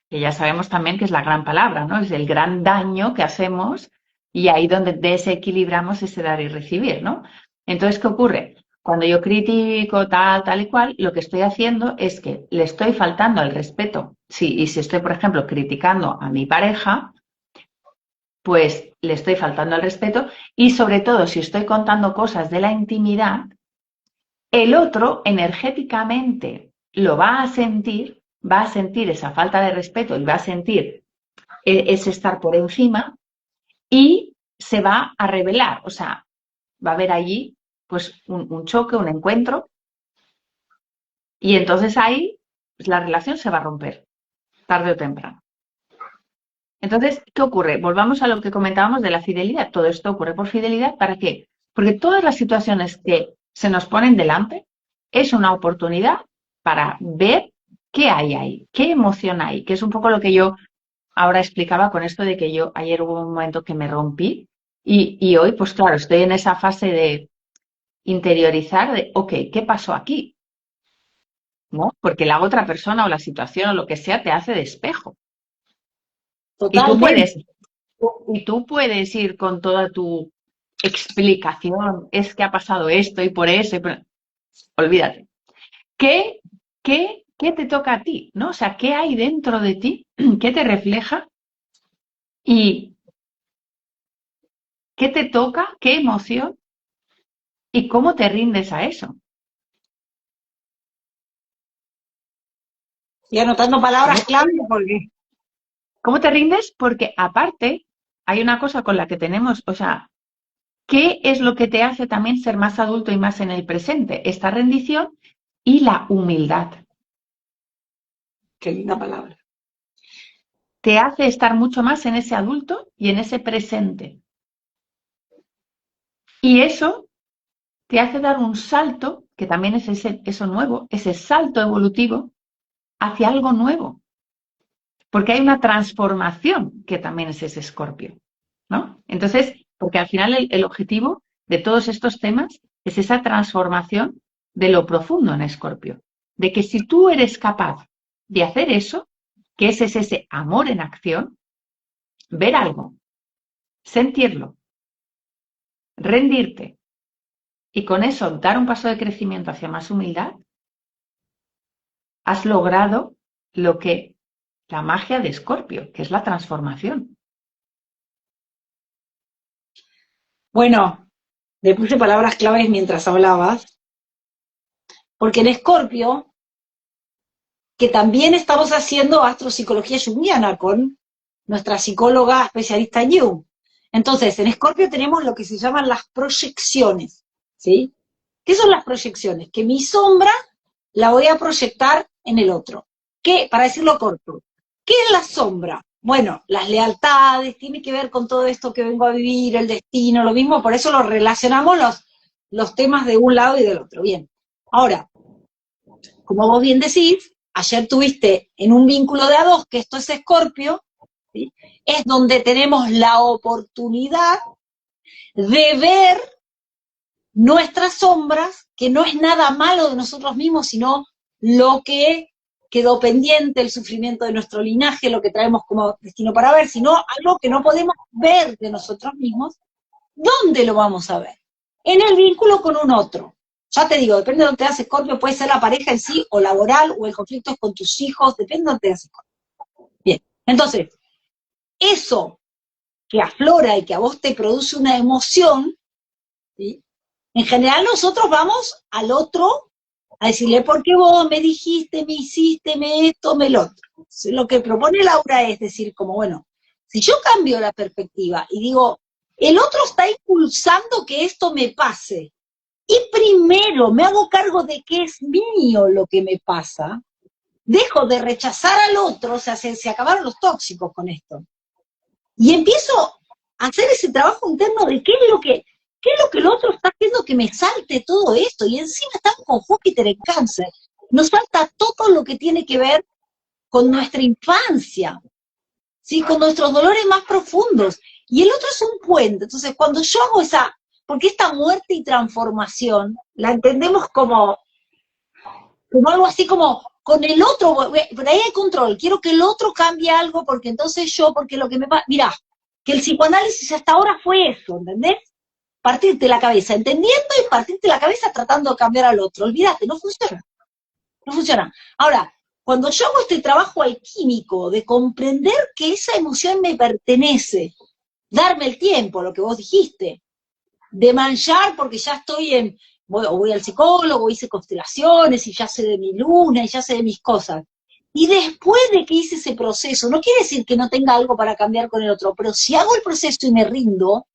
Que ya sabemos también que es la gran palabra, ¿no? Es el gran daño que hacemos, y ahí donde desequilibramos ese dar y recibir, ¿no? Entonces, ¿qué ocurre? Cuando yo critico tal y cual, lo que estoy haciendo es que le estoy faltando el respeto. Sí, y si estoy, por ejemplo, criticando a mi pareja, pues le estoy faltando el respeto, y sobre todo si estoy contando cosas de la intimidad, el otro energéticamente lo va a sentir esa falta de respeto y va a sentir ese estar por encima, y se va a rebelar, o sea, va a haber allí pues un choque, un encuentro, y entonces ahí pues, la relación se va a romper, tarde o temprano. Entonces, ¿qué ocurre? Volvamos a lo que comentábamos de la fidelidad. Todo esto ocurre por fidelidad. ¿Para qué? Porque todas las situaciones que se nos ponen delante es una oportunidad para ver qué hay ahí, qué emoción hay, que es un poco lo que yo ahora explicaba con esto de que yo ayer hubo un momento que me rompí y hoy, pues claro, estoy en esa fase de interiorizar de, ok, ¿qué pasó aquí? ¿No? Porque la otra persona o la situación o lo que sea te hace de espejo. Y tú Totalmente. puedes, y tú puedes ir con toda tu explicación, es que ha pasado esto y por eso, olvídate. ¿Qué, qué te toca a ti? ¿No? O sea, ¿qué hay dentro de ti? ¿Qué te refleja? ¿Y qué te toca? ¿Qué emoción? ¿Y cómo te rindes a eso? Y anotando palabras ¿Cómo, clave porque cómo te rindes? Porque aparte hay una cosa con la que tenemos, o sea, ¿qué es lo que te hace también ser más adulto y más en el presente? Esta rendición y la humildad. qué linda palabra. Te hace estar mucho más en ese adulto y en ese presente. Y eso te hace dar un salto, que también es eso nuevo, ese salto evolutivo hacia algo nuevo. Porque hay una transformación que también es ese Escorpio, ¿no? Entonces, porque al final el objetivo de todos estos temas es esa transformación de lo profundo en Escorpio. De que si tú eres capaz de hacer eso, que ese es ese amor en acción, ver algo, sentirlo, rendirte y con eso dar un paso de crecimiento hacia más humildad, has logrado lo que la magia de Escorpio, que es la transformación. Bueno, le puse palabras claves mientras hablabas, porque en Escorpio, que también estamos haciendo astropsicología junguiana con nuestra psicóloga especialista en Jung. Entonces, en Escorpio tenemos lo que se llaman las proyecciones, ¿sí? ¿Qué son las proyecciones? Que mi sombra la voy a proyectar en el otro. ¿Qué? Para decirlo corto, ¿qué es la sombra? Bueno, las lealtades, tiene que ver con todo esto que vengo a vivir, el destino, lo mismo, por eso lo relacionamos los temas de un lado y del otro. Bien, ahora, como vos bien decís, ayer tuviste en un vínculo de a dos, que esto es Escorpio, ¿sí? Es donde tenemos la oportunidad de ver nuestras sombras, que no es nada malo de nosotros mismos, sino lo que quedó pendiente, el sufrimiento de nuestro linaje, lo que traemos como destino para ver, sino algo que no podemos ver de nosotros mismos. ¿Dónde lo vamos a ver? En el vínculo con un otro. Ya te digo, depende de dónde te das Escorpio, puede ser la pareja en sí, o laboral, o el conflicto es con tus hijos, depende de dónde te das Escorpio. Bien, entonces, eso que aflora y que a vos te produce una emoción, ¿sí? En general nosotros vamos al otro a decirle, ¿por qué vos me dijiste, me hiciste, me esto, me lo otro? Entonces, lo que propone Laura es decir, como, bueno, si yo cambio la perspectiva y digo, el otro está impulsando que esto me pase, y primero me hago cargo de que es mío lo que me pasa, dejo de rechazar al otro, o sea, se acabaron los tóxicos con esto. Y empiezo a hacer ese trabajo interno de qué es lo que el otro está haciendo que me salte todo esto. Y encima estamos con Júpiter en Cáncer. Nos falta todo lo que tiene que ver con nuestra infancia, ¿sí? Con nuestros dolores más profundos. Y el otro es un puente. Entonces, cuando yo hago porque esta muerte y transformación la entendemos como algo así como con el otro, por ahí hay control, quiero que el otro cambie algo porque entonces porque lo que me pasa, mirá, que el psicoanálisis hasta ahora fue eso, ¿entendés? Partirte la cabeza entendiendo y partirte la cabeza tratando de cambiar al otro, olvídate, no funciona, no funciona. Ahora, cuando yo hago este trabajo alquímico de comprender que esa emoción me pertenece, darme el tiempo, lo que vos dijiste, de manchar porque ya estoy voy al psicólogo, hice constelaciones y ya sé de mi luna y ya sé de mis cosas. Y después de que hice ese proceso, no quiere decir que no tenga algo para cambiar con el otro, pero si hago el proceso y me rindo,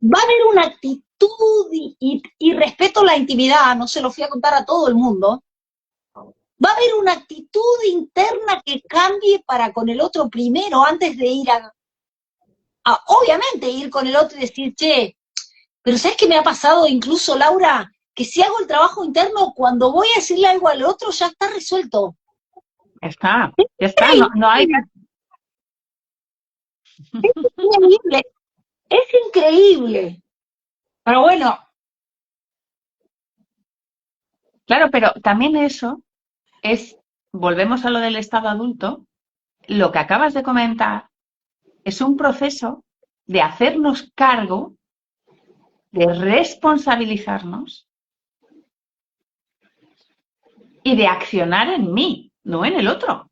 va a haber una actitud y respeto la intimidad, no se lo fui a contar a todo el mundo, va a haber una actitud interna que cambie para con el otro primero, antes de ir obviamente ir con el otro y decir, che, pero ¿sabes qué me ha pasado incluso, Laura? que si hago el trabajo interno, cuando voy a decirle algo al otro, ya está resuelto. Ya está, no, no hay... Es increíble, es increíble. Pero bueno. Claro, pero también eso es, volvemos a lo del estado adulto, lo que acabas de comentar es un proceso de hacernos cargo, de responsabilizarnos y de accionar en mí, no en el otro.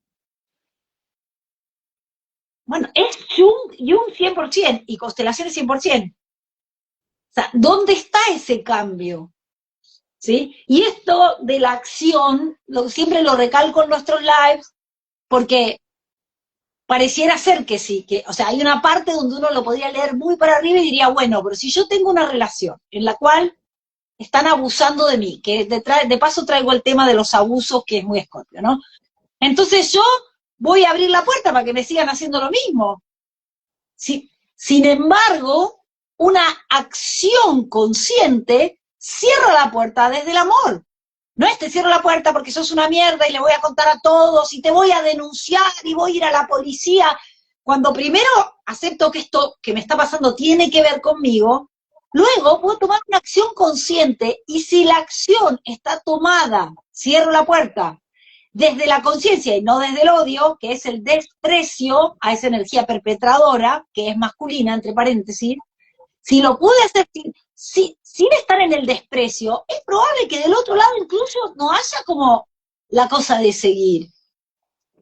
Bueno, es Jung 100% y constelaciones 100%. O sea, ¿dónde está ese cambio? ¿Sí? Y esto de la acción, siempre lo recalco en nuestros lives, porque pareciera ser que sí, que, o sea, hay una parte donde uno lo podría leer muy para arriba y diría, bueno, pero si yo tengo una relación en la cual están abusando de mí, que de paso traigo el tema de los abusos, que es muy Escorpio, ¿no? Entonces yo voy a abrir la puerta para que me sigan haciendo lo mismo. Sí. Sin embargo, una acción consciente cierra la puerta desde el amor. No es te cierro la puerta porque sos una mierda y le voy a contar a todos y te voy a denunciar y voy a ir a la policía. Cuando primero acepto que esto que me está pasando tiene que ver conmigo, luego puedo tomar una acción consciente y si la acción está tomada, cierro la puerta, desde la conciencia y no desde el odio, que es el desprecio a esa energía perpetradora, que es masculina, entre paréntesis, si lo pude hacer sin estar en el desprecio, es probable que del otro lado incluso no haya como la cosa de seguir.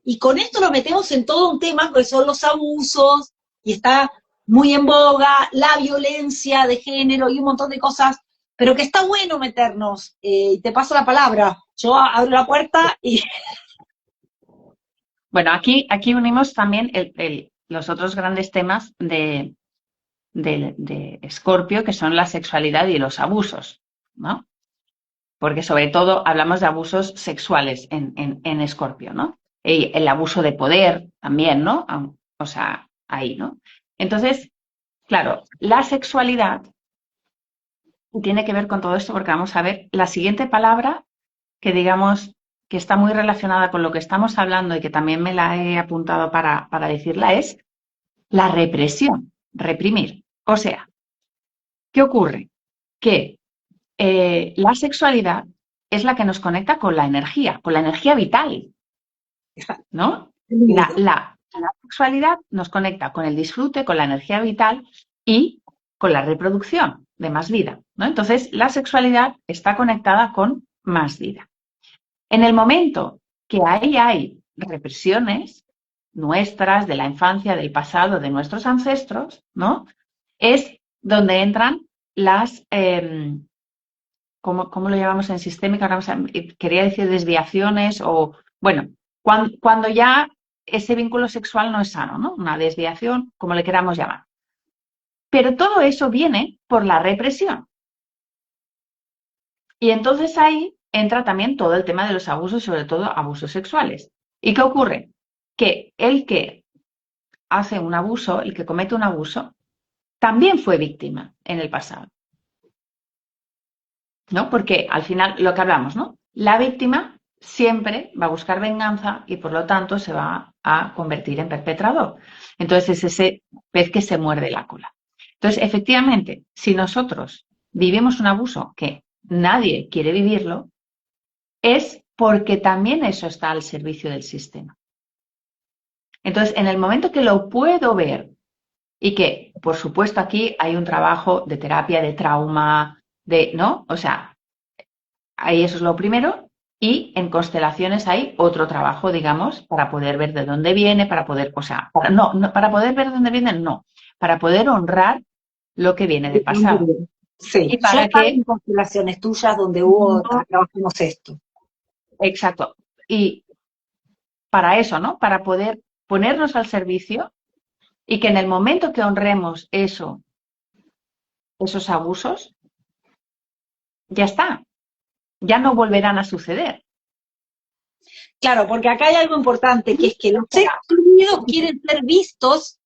Y con esto lo metemos en todo un tema, porque son los abusos, y está muy en boga, la violencia de género y un montón de cosas, pero que está bueno meternos. Y te paso la palabra. Yo abro la puerta y... Bueno, aquí unimos también los otros grandes temas de Escorpio, que son la sexualidad y los abusos, ¿no? Porque sobre todo hablamos de abusos sexuales en Escorpio, ¿no? Y el abuso de poder también, ¿no? O sea, ahí, ¿no? Entonces, claro, la sexualidad tiene que ver con todo esto porque vamos a ver la siguiente palabra que digamos que está muy relacionada con lo que estamos hablando y que también me la he apuntado para decirla es la represión, reprimir. O sea, ¿qué ocurre? Que la sexualidad es la que nos conecta con la energía vital, ¿no? La sexualidad nos conecta con el disfrute, con la energía vital y con la reproducción de más vida, ¿no? Entonces, la sexualidad está conectada con más vida. En el momento que ahí hay represiones nuestras, de la infancia, del pasado, de nuestros ancestros, ¿no? Es donde entran las, ¿cómo lo llamamos en sistémica? Quería decir desviaciones o, bueno, cuando ya ese vínculo sexual no es sano, ¿no? Una desviación, como le queramos llamar. Pero todo eso viene por la represión. Y entonces ahí entra también todo el tema de los abusos, sobre todo abusos sexuales. ¿Y qué ocurre? Que el que hace un abuso, el que comete un abuso, también fue víctima en el pasado. ¿No? Porque al final, lo que hablamos, ¿no? La víctima siempre va a buscar venganza y por lo tanto se va a convertir en perpetrador. Entonces es ese pez que se muerde la cola. Entonces, efectivamente, si nosotros vivimos un abuso que nadie quiere vivirlo, es porque también eso está al servicio del sistema. Entonces, en el momento que lo puedo ver y que, por supuesto, aquí hay un trabajo de terapia, de trauma, ¿no? O sea, ahí eso es lo primero. Y en constelaciones hay otro trabajo, digamos, para poder ver de dónde viene, para poder, o sea, para poder ver de dónde viene, no, para poder honrar lo que viene de pasado. Sí, y para que en constelaciones tuyas donde trabajamos esto. Exacto. Y para eso, ¿no? Para poder ponernos al servicio y que en el momento que honremos esos abusos, ya está. Ya no volverán a suceder. Claro, porque acá hay algo importante, que es que los seres unidos quieren ser vistos,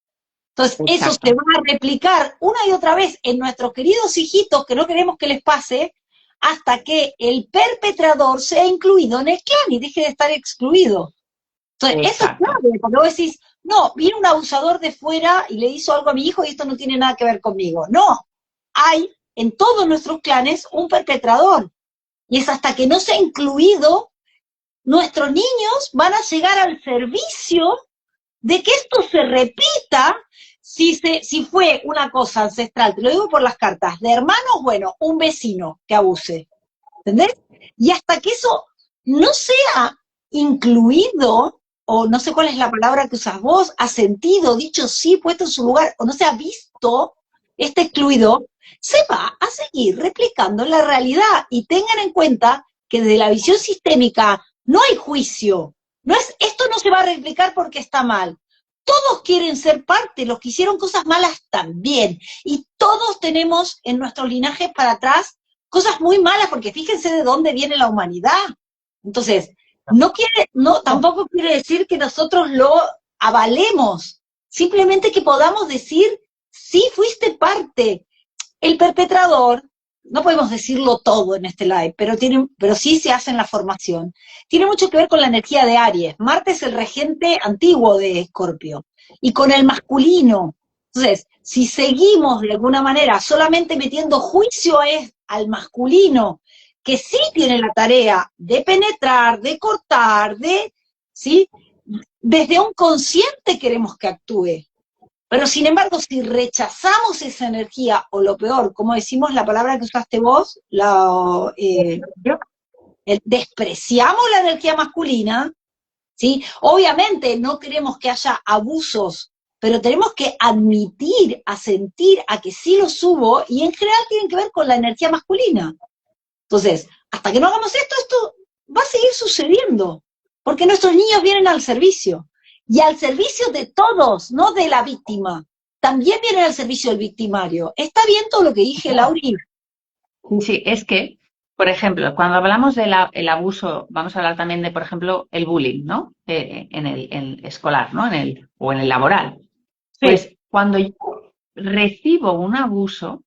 entonces eso se va a replicar una y otra vez en nuestros queridos hijitos que no queremos que les pase, hasta que el perpetrador sea incluido en el clan y deje de estar excluido. Entonces, eso es Exacto. clave, porque vos decís, no, viene un abusador de fuera y le hizo algo a mi hijo y esto no tiene nada que ver conmigo. No, hay en todos nuestros clanes un perpetrador. Y es hasta que no sea incluido, nuestros niños van a llegar al servicio de que esto se repita si fue una cosa ancestral, te lo digo por las cartas, de hermanos, bueno, un vecino que abuse, ¿entendés? Y hasta que eso no sea incluido, o no sé cuál es la palabra que usas vos, asentido, dicho sí, puesto en su lugar, o no sea visto, este excluido, se va a seguir replicando en la realidad. Y tengan en cuenta que desde la visión sistémica no hay juicio. No es, esto no se va a replicar porque está mal. Todos quieren ser parte, los que hicieron cosas malas también. Y todos tenemos en nuestros linajes para atrás cosas muy malas, porque fíjense de dónde viene la humanidad. Entonces, tampoco quiere decir que nosotros lo avalemos, simplemente que podamos decir, sí fuiste parte. El perpetrador, no podemos decirlo todo en este live, pero sí se hace en la formación. Tiene mucho que ver con la energía de Aries. Marte es el regente antiguo de Escorpio, y con el masculino. Entonces, si seguimos de alguna manera solamente metiendo juicio al masculino, que sí tiene la tarea de penetrar, de cortar, ¿sí? Desde un consciente queremos que actúe. Pero sin embargo, si rechazamos esa energía, o lo peor, como decimos la palabra que usaste vos, despreciamos la energía masculina, ¿sí? Obviamente no queremos que haya abusos, pero tenemos que admitir, asentir a que sí los hubo, y en general tienen que ver con la energía masculina. Entonces, hasta que no hagamos esto va a seguir sucediendo, porque nuestros niños vienen al servicio, y al servicio de todos, no de la víctima. También vienen al servicio del victimario. ¿Está bien todo lo que dije, Lauri? Sí, es que, por ejemplo, cuando hablamos del abuso, vamos a hablar también de, por ejemplo, el bullying, ¿no? En el escolar, ¿no? O en el laboral. Pues Sí. cuando yo recibo un abuso,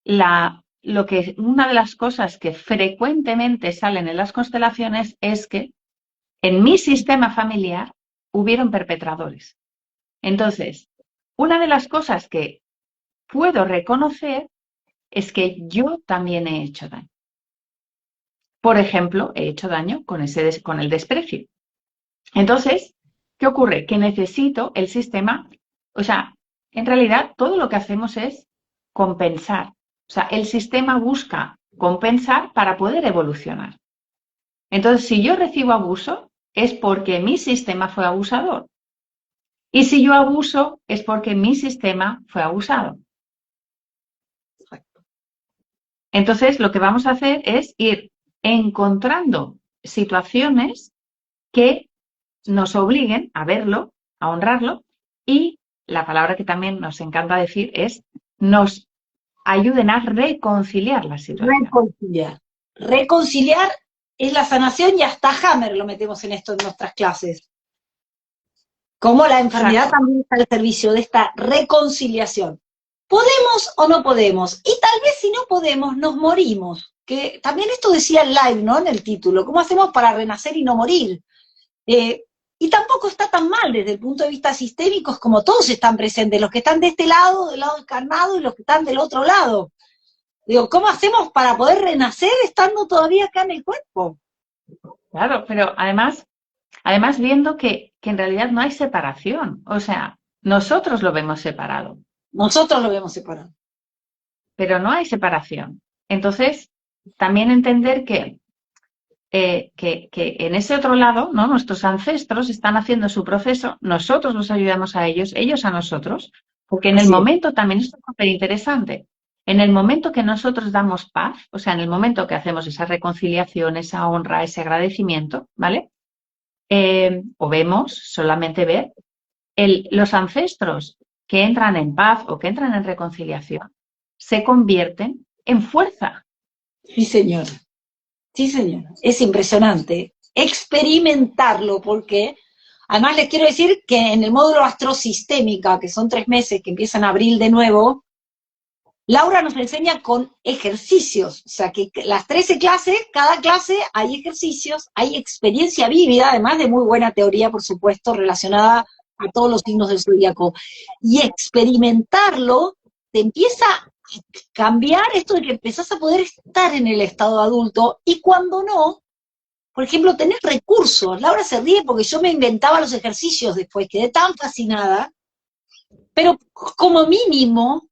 una de las cosas que frecuentemente salen en las constelaciones es que en mi sistema familiar hubieron perpetradores. Entonces, una de las cosas que puedo reconocer es que yo también he hecho daño. Por ejemplo, he hecho daño con el desprecio. Entonces, ¿qué ocurre? Que necesito el sistema, o sea, en realidad todo lo que hacemos es compensar. O sea, el sistema busca compensar para poder evolucionar. Entonces, si yo recibo abuso, es porque mi sistema fue abusador. Y si yo abuso, es porque mi sistema fue abusado. Entonces, lo que vamos a hacer es ir encontrando situaciones que nos obliguen a verlo, a honrarlo, y la palabra que también nos encanta decir es nos ayuden a reconciliar la situación. Reconciliar. Reconciliar es la sanación, y hasta Hammer lo metemos en esto en nuestras clases. Como la enfermedad Exacto. también está al servicio de esta reconciliación. ¿Podemos o no podemos? Y tal vez si no podemos, nos morimos. Que también esto decía el live, ¿no? En el título. ¿Cómo hacemos para renacer y no morir? Y tampoco está tan mal desde el punto de vista sistémico, es como todos están presentes, los que están de este lado, del lado encarnado, y los que están del otro lado. Digo, ¿cómo hacemos para poder renacer estando todavía acá en el cuerpo? Claro, pero además viendo que en realidad no hay separación. O sea, nosotros lo vemos separado, Nosotros lo vemos separado. pero no hay separación. Entonces, también entender que en ese otro lado, ¿no? Nuestros ancestros están haciendo su proceso, nosotros los ayudamos a ellos a nosotros, porque en el Así es. momento también esto es súper interesante. En el momento que nosotros damos paz, o sea, en el momento que hacemos esa reconciliación, esa honra, ese agradecimiento, ¿vale? O vemos, solamente ver, los ancestros que entran en paz o que entran en reconciliación se convierten en fuerza. Sí, señora. Sí, señora. Es impresionante experimentarlo, porque además les quiero decir que en el módulo astrosistémica, que son 3 meses, que empiezan en abril de nuevo, Laura nos enseña con ejercicios, o sea que las 13 clases, cada clase hay ejercicios, hay experiencia vívida, además de muy buena teoría, por supuesto, relacionada a todos los signos del zodíaco. Y experimentarlo te empieza a cambiar esto de que empezás a poder estar en el estado adulto, y cuando no, por ejemplo, tenés recursos. Laura se ríe porque yo me inventaba los ejercicios después, quedé tan fascinada, pero como mínimo,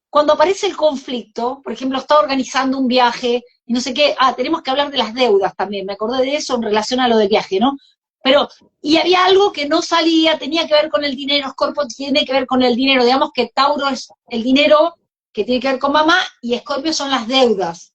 cuando aparece el conflicto, por ejemplo, estaba organizando un viaje, y no sé qué, tenemos que hablar de las deudas también, me acordé de eso en relación a lo del viaje, ¿no? Pero, y había algo que no salía, tenía que ver con el dinero, Escorpio tiene que ver con el dinero, digamos que Tauro es el dinero que tiene que ver con mamá, y Escorpio son las deudas.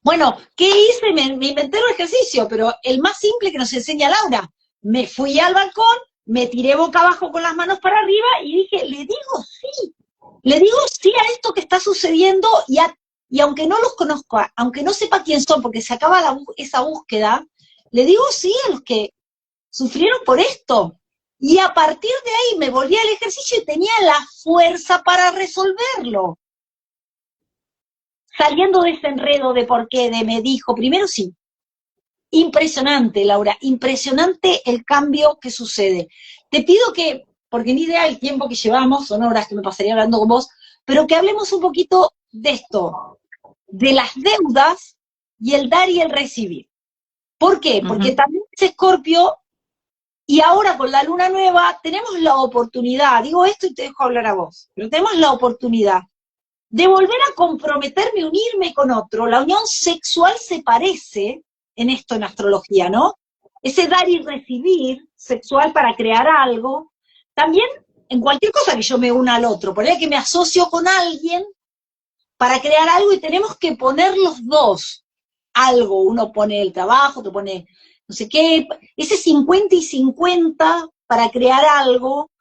Bueno, ¿qué hice? Me inventé un ejercicio, pero el más simple que nos enseña Laura. Me fui al balcón, me tiré boca abajo con las manos para arriba y dije, le digo sí a esto que está sucediendo, y aunque no los conozca, aunque no sepa quién son, porque se acaba esa búsqueda, le digo sí a los que sufrieron por esto. Y a partir de ahí me volví al ejercicio y tenía la fuerza para resolverlo. Saliendo de ese enredo de por qué, de me dijo, primero sí. Impresionante, Laura, impresionante el cambio que sucede. Te pido que, porque ni idea el tiempo que llevamos, son horas que me pasaría hablando con vos, pero que hablemos un poquito de esto, de las deudas y el dar y el recibir. ¿Por qué? Porque también es Escorpio, y ahora con la luna nueva tenemos la oportunidad, digo esto y te dejo hablar a vos, pero tenemos la oportunidad de volver a comprometerme, unirme con otro. La unión sexual se parece en esto en astrología, ¿no? Ese dar y recibir sexual para crear algo. También en cualquier cosa que yo me una al otro, por ahí que me asocio con alguien para crear algo, y tenemos que poner los dos algo. Uno pone el trabajo, otro pone no sé qué, ese 50 y 50 para crear algo,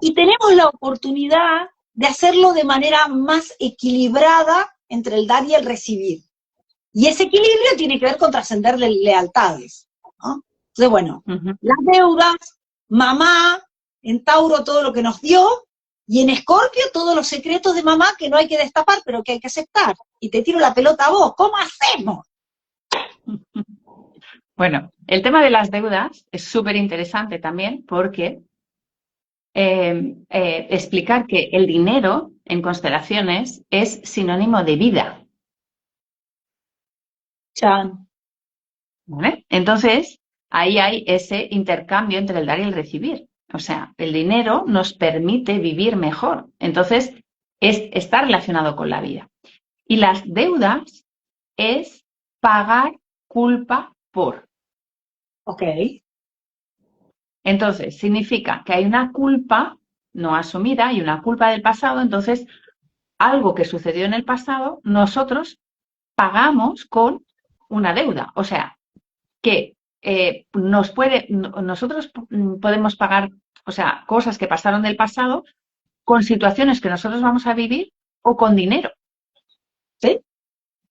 y tenemos la oportunidad de hacerlo de manera más equilibrada entre el dar y el recibir. Y ese equilibrio tiene que ver con trascender lealtades, ¿no? Entonces, bueno, las deudas, mamá, en Tauro todo lo que nos dio, y en Escorpio todos los secretos de mamá que no hay que destapar, pero que hay que aceptar. Y te tiro la pelota a vos, ¿cómo hacemos? Bueno, el tema de las deudas es súper interesante también, porque explicar que el dinero en constelaciones es sinónimo de vida. Chan. ¿Vale? Entonces, ahí hay ese intercambio entre el dar y el recibir. O sea, el dinero nos permite vivir mejor. Entonces, está relacionado con la vida. Y las deudas es pagar culpa por. Ok. Entonces, significa que hay una culpa no asumida y una culpa del pasado. Entonces, algo que sucedió en el pasado, nosotros pagamos con una deuda. O sea, que nosotros podemos pagar, o sea, cosas que pasaron del pasado con situaciones que nosotros vamos a vivir o con dinero. ¿Sí?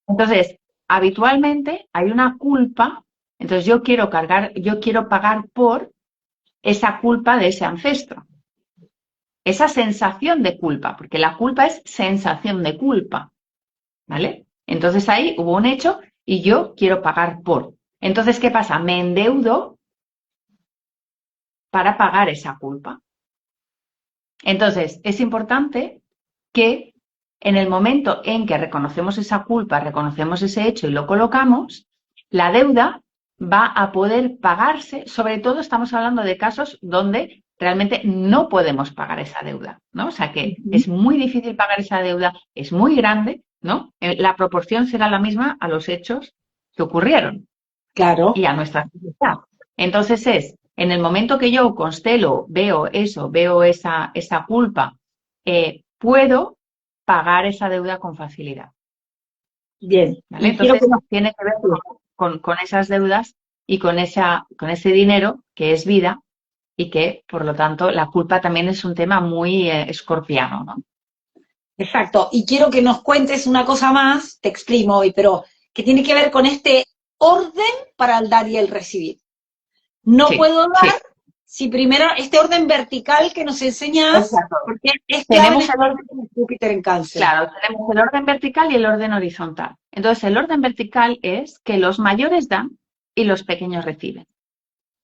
Entonces, habitualmente hay una culpa, entonces yo quiero pagar por esa culpa de ese ancestro. Esa sensación de culpa, porque la culpa es sensación de culpa, ¿vale? Entonces ahí hubo un hecho y yo quiero pagar por. Entonces, ¿qué pasa? Me endeudo para pagar esa culpa. Entonces, es importante que en el momento en que reconocemos esa culpa, reconocemos ese hecho y lo colocamos, la deuda va a poder pagarse. Sobre todo estamos hablando de casos donde realmente no podemos pagar esa deuda, ¿no? O sea que es muy difícil pagar esa deuda, es muy grande, ¿no? La proporción será la misma a los hechos que ocurrieron. Claro. Y a nuestra sociedad. Entonces en el momento que yo constelo, veo esa culpa, puedo pagar esa deuda con facilidad. Bien. ¿Vale? Entonces tiene que ver con esas deudas y con ese dinero que es vida, y que, por lo tanto, la culpa también es un tema muy escorpiano, ¿no? Exacto. Y quiero que nos cuentes una cosa más, te exprimo hoy, pero que tiene que ver con este orden para el dar y el recibir. No puedo dar Sí, primero este orden vertical que nos enseñas, Exacto. porque es clave Tenemos el orden, en Júpiter en Cáncer. claro, tenemos el orden vertical y el orden horizontal. Entonces, el orden vertical es que los mayores dan y los pequeños reciben.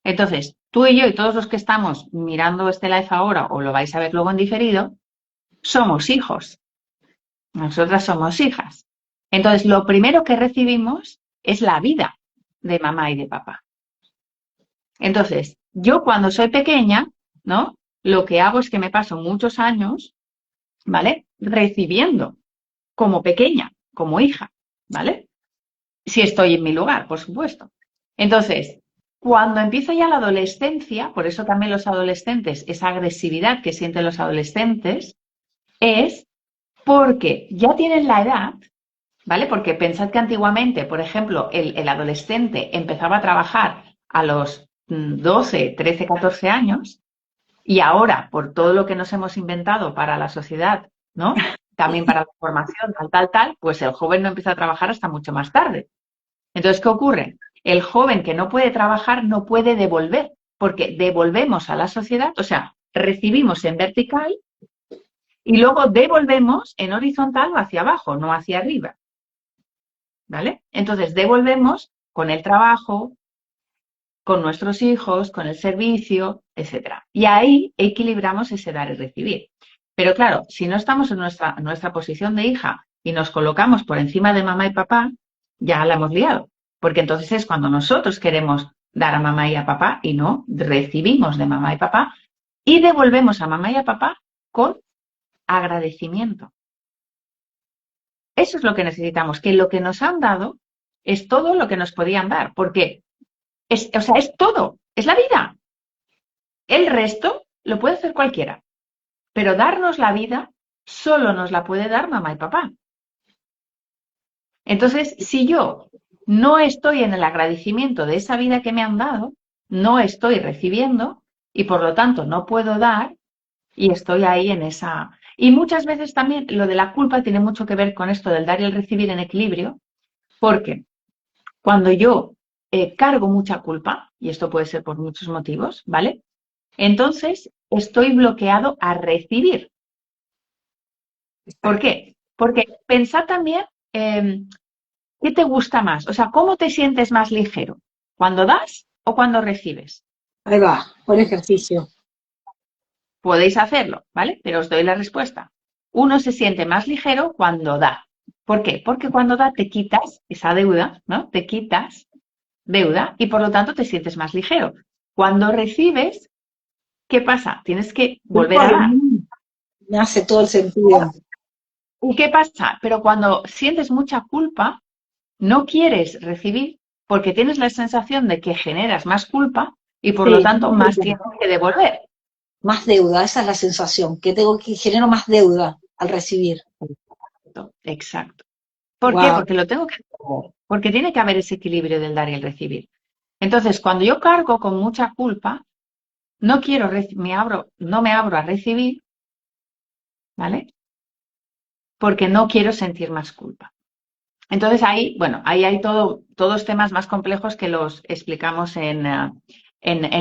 Entonces, tú y yo y todos los que estamos mirando este live ahora, o lo vais a ver luego en diferido, somos hijos. Nosotras somos hijas. Entonces, lo primero que recibimos es la vida de mamá y de papá. Entonces, yo cuando soy pequeña, ¿no? Lo que hago es que me paso muchos años, ¿vale? Recibiendo como pequeña, como hija, ¿vale? Si estoy en mi lugar, por supuesto. Entonces, cuando empieza ya la adolescencia, por eso también los adolescentes, esa agresividad que sienten los adolescentes, es porque ya tienen la edad, ¿vale? Porque pensad que antiguamente, por ejemplo, el adolescente empezaba a trabajar a los 12, 13, 14 años y ahora, por todo lo que nos hemos inventado para la sociedad, ¿no? También para la formación, tal, pues el joven no empieza a trabajar hasta mucho más tarde. Entonces, ¿qué ocurre? El joven que no puede trabajar no puede devolver, porque devolvemos a la sociedad, o sea, recibimos en vertical y luego devolvemos en horizontal o hacia abajo, no hacia arriba. ¿Vale? Entonces, devolvemos con el trabajo, con nuestros hijos, con el servicio, etcétera. Y ahí equilibramos ese dar y recibir. Pero claro, si no estamos en nuestra posición de hija y nos colocamos por encima de mamá y papá, ya la hemos liado. Porque entonces es cuando nosotros queremos dar a mamá y a papá y no recibimos de mamá y papá y devolvemos a mamá y a papá con agradecimiento. Eso es lo que necesitamos, que lo que nos han dado es todo lo que nos podían dar, porque es todo, es la vida. El resto lo puede hacer cualquiera, pero darnos la vida solo nos la puede dar mamá y papá. Entonces, si yo no estoy en el agradecimiento de esa vida que me han dado, no estoy recibiendo y por lo tanto no puedo dar y estoy ahí en esa... Y muchas veces también lo de la culpa tiene mucho que ver con esto del dar y el recibir en equilibrio, porque cuando yo cargo mucha culpa, y esto puede ser por muchos motivos, ¿vale? Entonces estoy bloqueado a recibir. ¿Por qué? Porque pensad también qué te gusta más, o sea, cómo te sientes más ligero, cuando das o cuando recibes. Ahí va, buen ejercicio. Podéis hacerlo, ¿vale? Pero os doy la respuesta. Uno se siente más ligero cuando da. ¿Por qué? Porque cuando da te quitas esa deuda, ¿no? Te quitas deuda y por lo tanto te sientes más ligero. Cuando recibes, ¿qué pasa? Tienes que volver a dar. Me hace todo el sentido. ¿Y qué pasa? Pero cuando sientes mucha culpa, no quieres recibir porque tienes la sensación de que generas más culpa y por lo tanto más tienes que devolver. Más deuda, esa es la sensación, que genero más deuda al recibir. Exacto. ¿Por qué? Porque lo tengo que hacer, porque tiene que haber ese equilibrio del dar y el recibir. Entonces, cuando yo cargo con mucha culpa, no me abro a recibir, ¿vale? Porque no quiero sentir más culpa. Entonces ahí hay todos temas más complejos que los explicamos en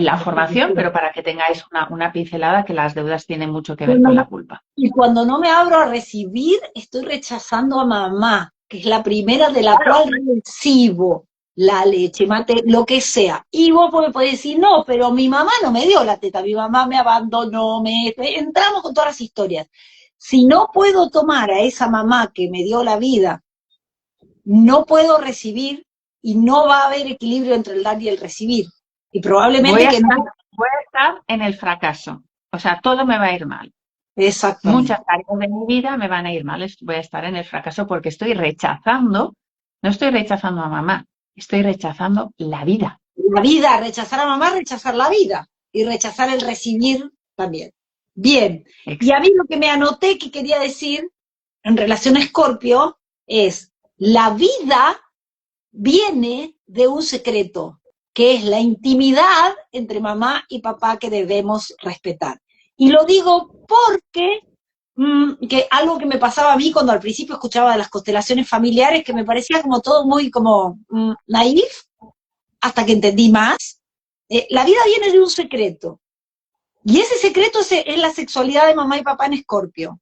la formación, pero para que tengáis una pincelada que las deudas tienen mucho que ver con la culpa. Y cuando no me abro a recibir, estoy rechazando a mamá, que es la primera de la cual recibo la leche, mate, lo que sea. Y vos me podés decir, no, pero mi mamá no me dio la teta, mi mamá me abandonó, entramos con todas las historias. Si no puedo tomar a esa mamá que me dio la vida, no puedo recibir y no va a haber equilibrio entre el dar y el recibir. Y probablemente voy a estar en el fracaso. O sea, todo me va a ir mal. Exactamente. Muchas áreas de mi vida me van a ir mal. Voy a estar en el fracaso porque no estoy rechazando a mamá, estoy rechazando la vida. La vida, rechazar a mamá, rechazar la vida. Y rechazar el recibir también. Bien. Exacto. Y a mí lo que me anoté que quería decir en relación a Escorpio es, la vida viene de un secreto, que es la intimidad entre mamá y papá que debemos respetar. Y lo digo porque que algo que me pasaba a mí cuando al principio escuchaba de las constelaciones familiares, que me parecía como todo muy como naif, hasta que entendí más. La vida viene de un secreto, Y ese secreto es la sexualidad de mamá y papá en Escorpio,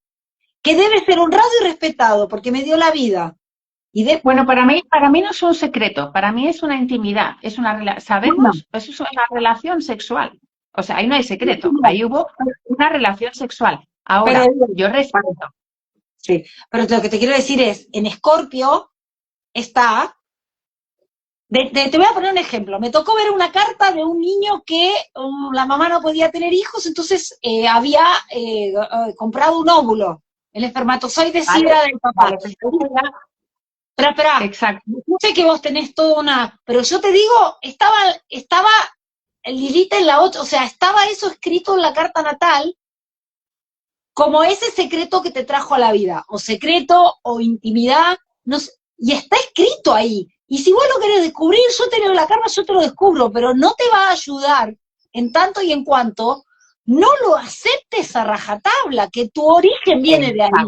que debe ser honrado y respetado, porque me dio la vida. Bueno, para mí no es un secreto, para mí es una intimidad, es una sabemos, es una relación sexual. O sea, ahí no hay secreto, ahí hubo una relación sexual. Pero, Ahora, yo respeto. sí, pero lo que te quiero decir es, en Escorpio está, te voy a poner un ejemplo, me tocó ver una carta de un niño que la mamá no podía tener hijos, entonces había comprado un óvulo, el espermatozoide Vale, sidra del papá. vale, Espera, exacto. no sé que vos tenés toda una, pero yo te digo, estaba Lilita en la otra, o sea, estaba eso escrito en la carta natal, como ese secreto que te trajo a la vida, o secreto, o intimidad, no sé, y está escrito ahí. Y si vos lo querés descubrir, yo te leo la carta, yo te lo descubro, pero no te va a ayudar en tanto y en cuanto no lo aceptes a rajatabla, que tu origen viene de ahí.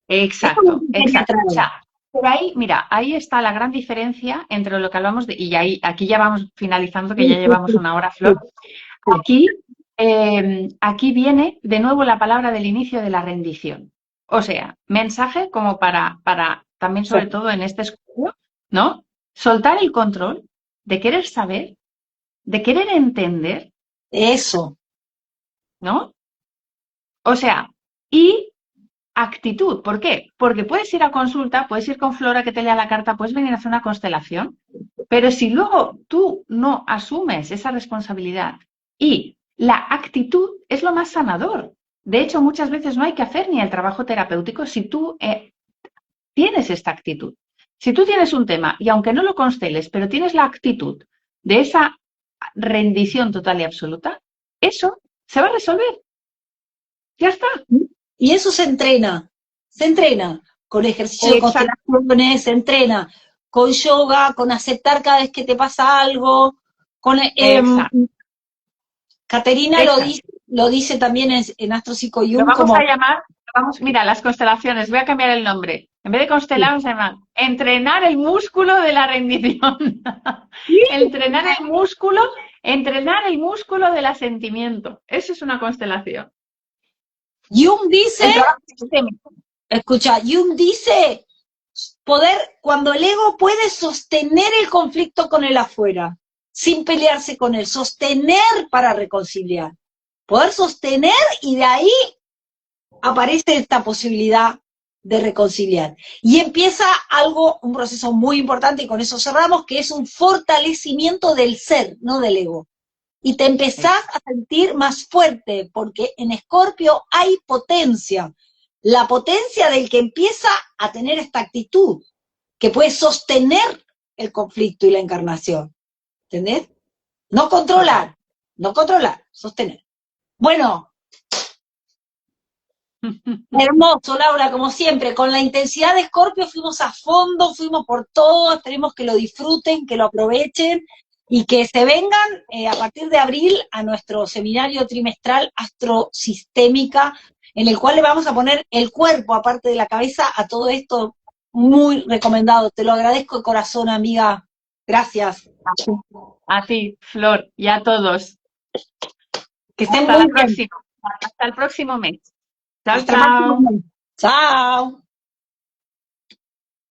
Exacto, exacto. O sea, pero ahí, mira, ahí está la gran diferencia entre lo que hablamos de, y ahí, aquí ya vamos finalizando, que ya llevamos una hora, Flor. Aquí, aquí viene de nuevo la palabra del inicio de la rendición. O sea, mensaje como para también, sobre todo en este escudo, ¿no? Soltar el control de querer saber, de querer entender, Eso. ¿no? O sea, y actitud. ¿Por qué? Porque puedes ir a consulta, puedes ir con Flora que te lea la carta, puedes venir a hacer una constelación, pero si luego tú no asumes esa responsabilidad y la actitud es lo más sanador. De hecho, muchas veces no hay que hacer ni el trabajo terapéutico si tú tienes esta actitud. Si tú tienes un tema y aunque no lo consteles, pero tienes la actitud de esa rendición total y absoluta, eso se va a resolver. Ya está. Y eso se entrena con ejercicio de constelaciones, se entrena con yoga, con aceptar cada vez que te pasa algo, con Caterina lo dice también en Astro Psico Lo Jung vamos como a llamar, mira, las constelaciones, voy a cambiar el nombre. En vez de constelar, se llama entrenar el músculo de la rendición. Entrenar el músculo del asentimiento. Eso es una constelación. Jung dice, escucha, Jung dice cuando el ego puede sostener el conflicto con el afuera, sin pelearse con él, sostener para reconciliar, poder sostener y de ahí aparece esta posibilidad de reconciliar. Y empieza un proceso muy importante, y con eso cerramos, que es un fortalecimiento del ser, no del ego. Y te empezás a sentir más fuerte, porque en Escorpio hay potencia. La potencia del que empieza a tener esta actitud, que puede sostener el conflicto y la encarnación. ¿Entendés? No controlar, sostener. Bueno, hermoso, Laura, como siempre, con la intensidad de Escorpio fuimos a fondo, fuimos por todo, esperemos que lo disfruten, que lo aprovechen y que se vengan a partir de abril a nuestro seminario trimestral Astrosistémica, en el cual le vamos a poner el cuerpo, aparte de la cabeza, a todo esto, muy recomendado. Te lo agradezco de corazón, amiga. Gracias. A ti, Flor, y a todos. Que estén Hasta muy la bien. próxima. Hasta el próximo mes. Chao, Hasta el próximo chao. mes. Chao.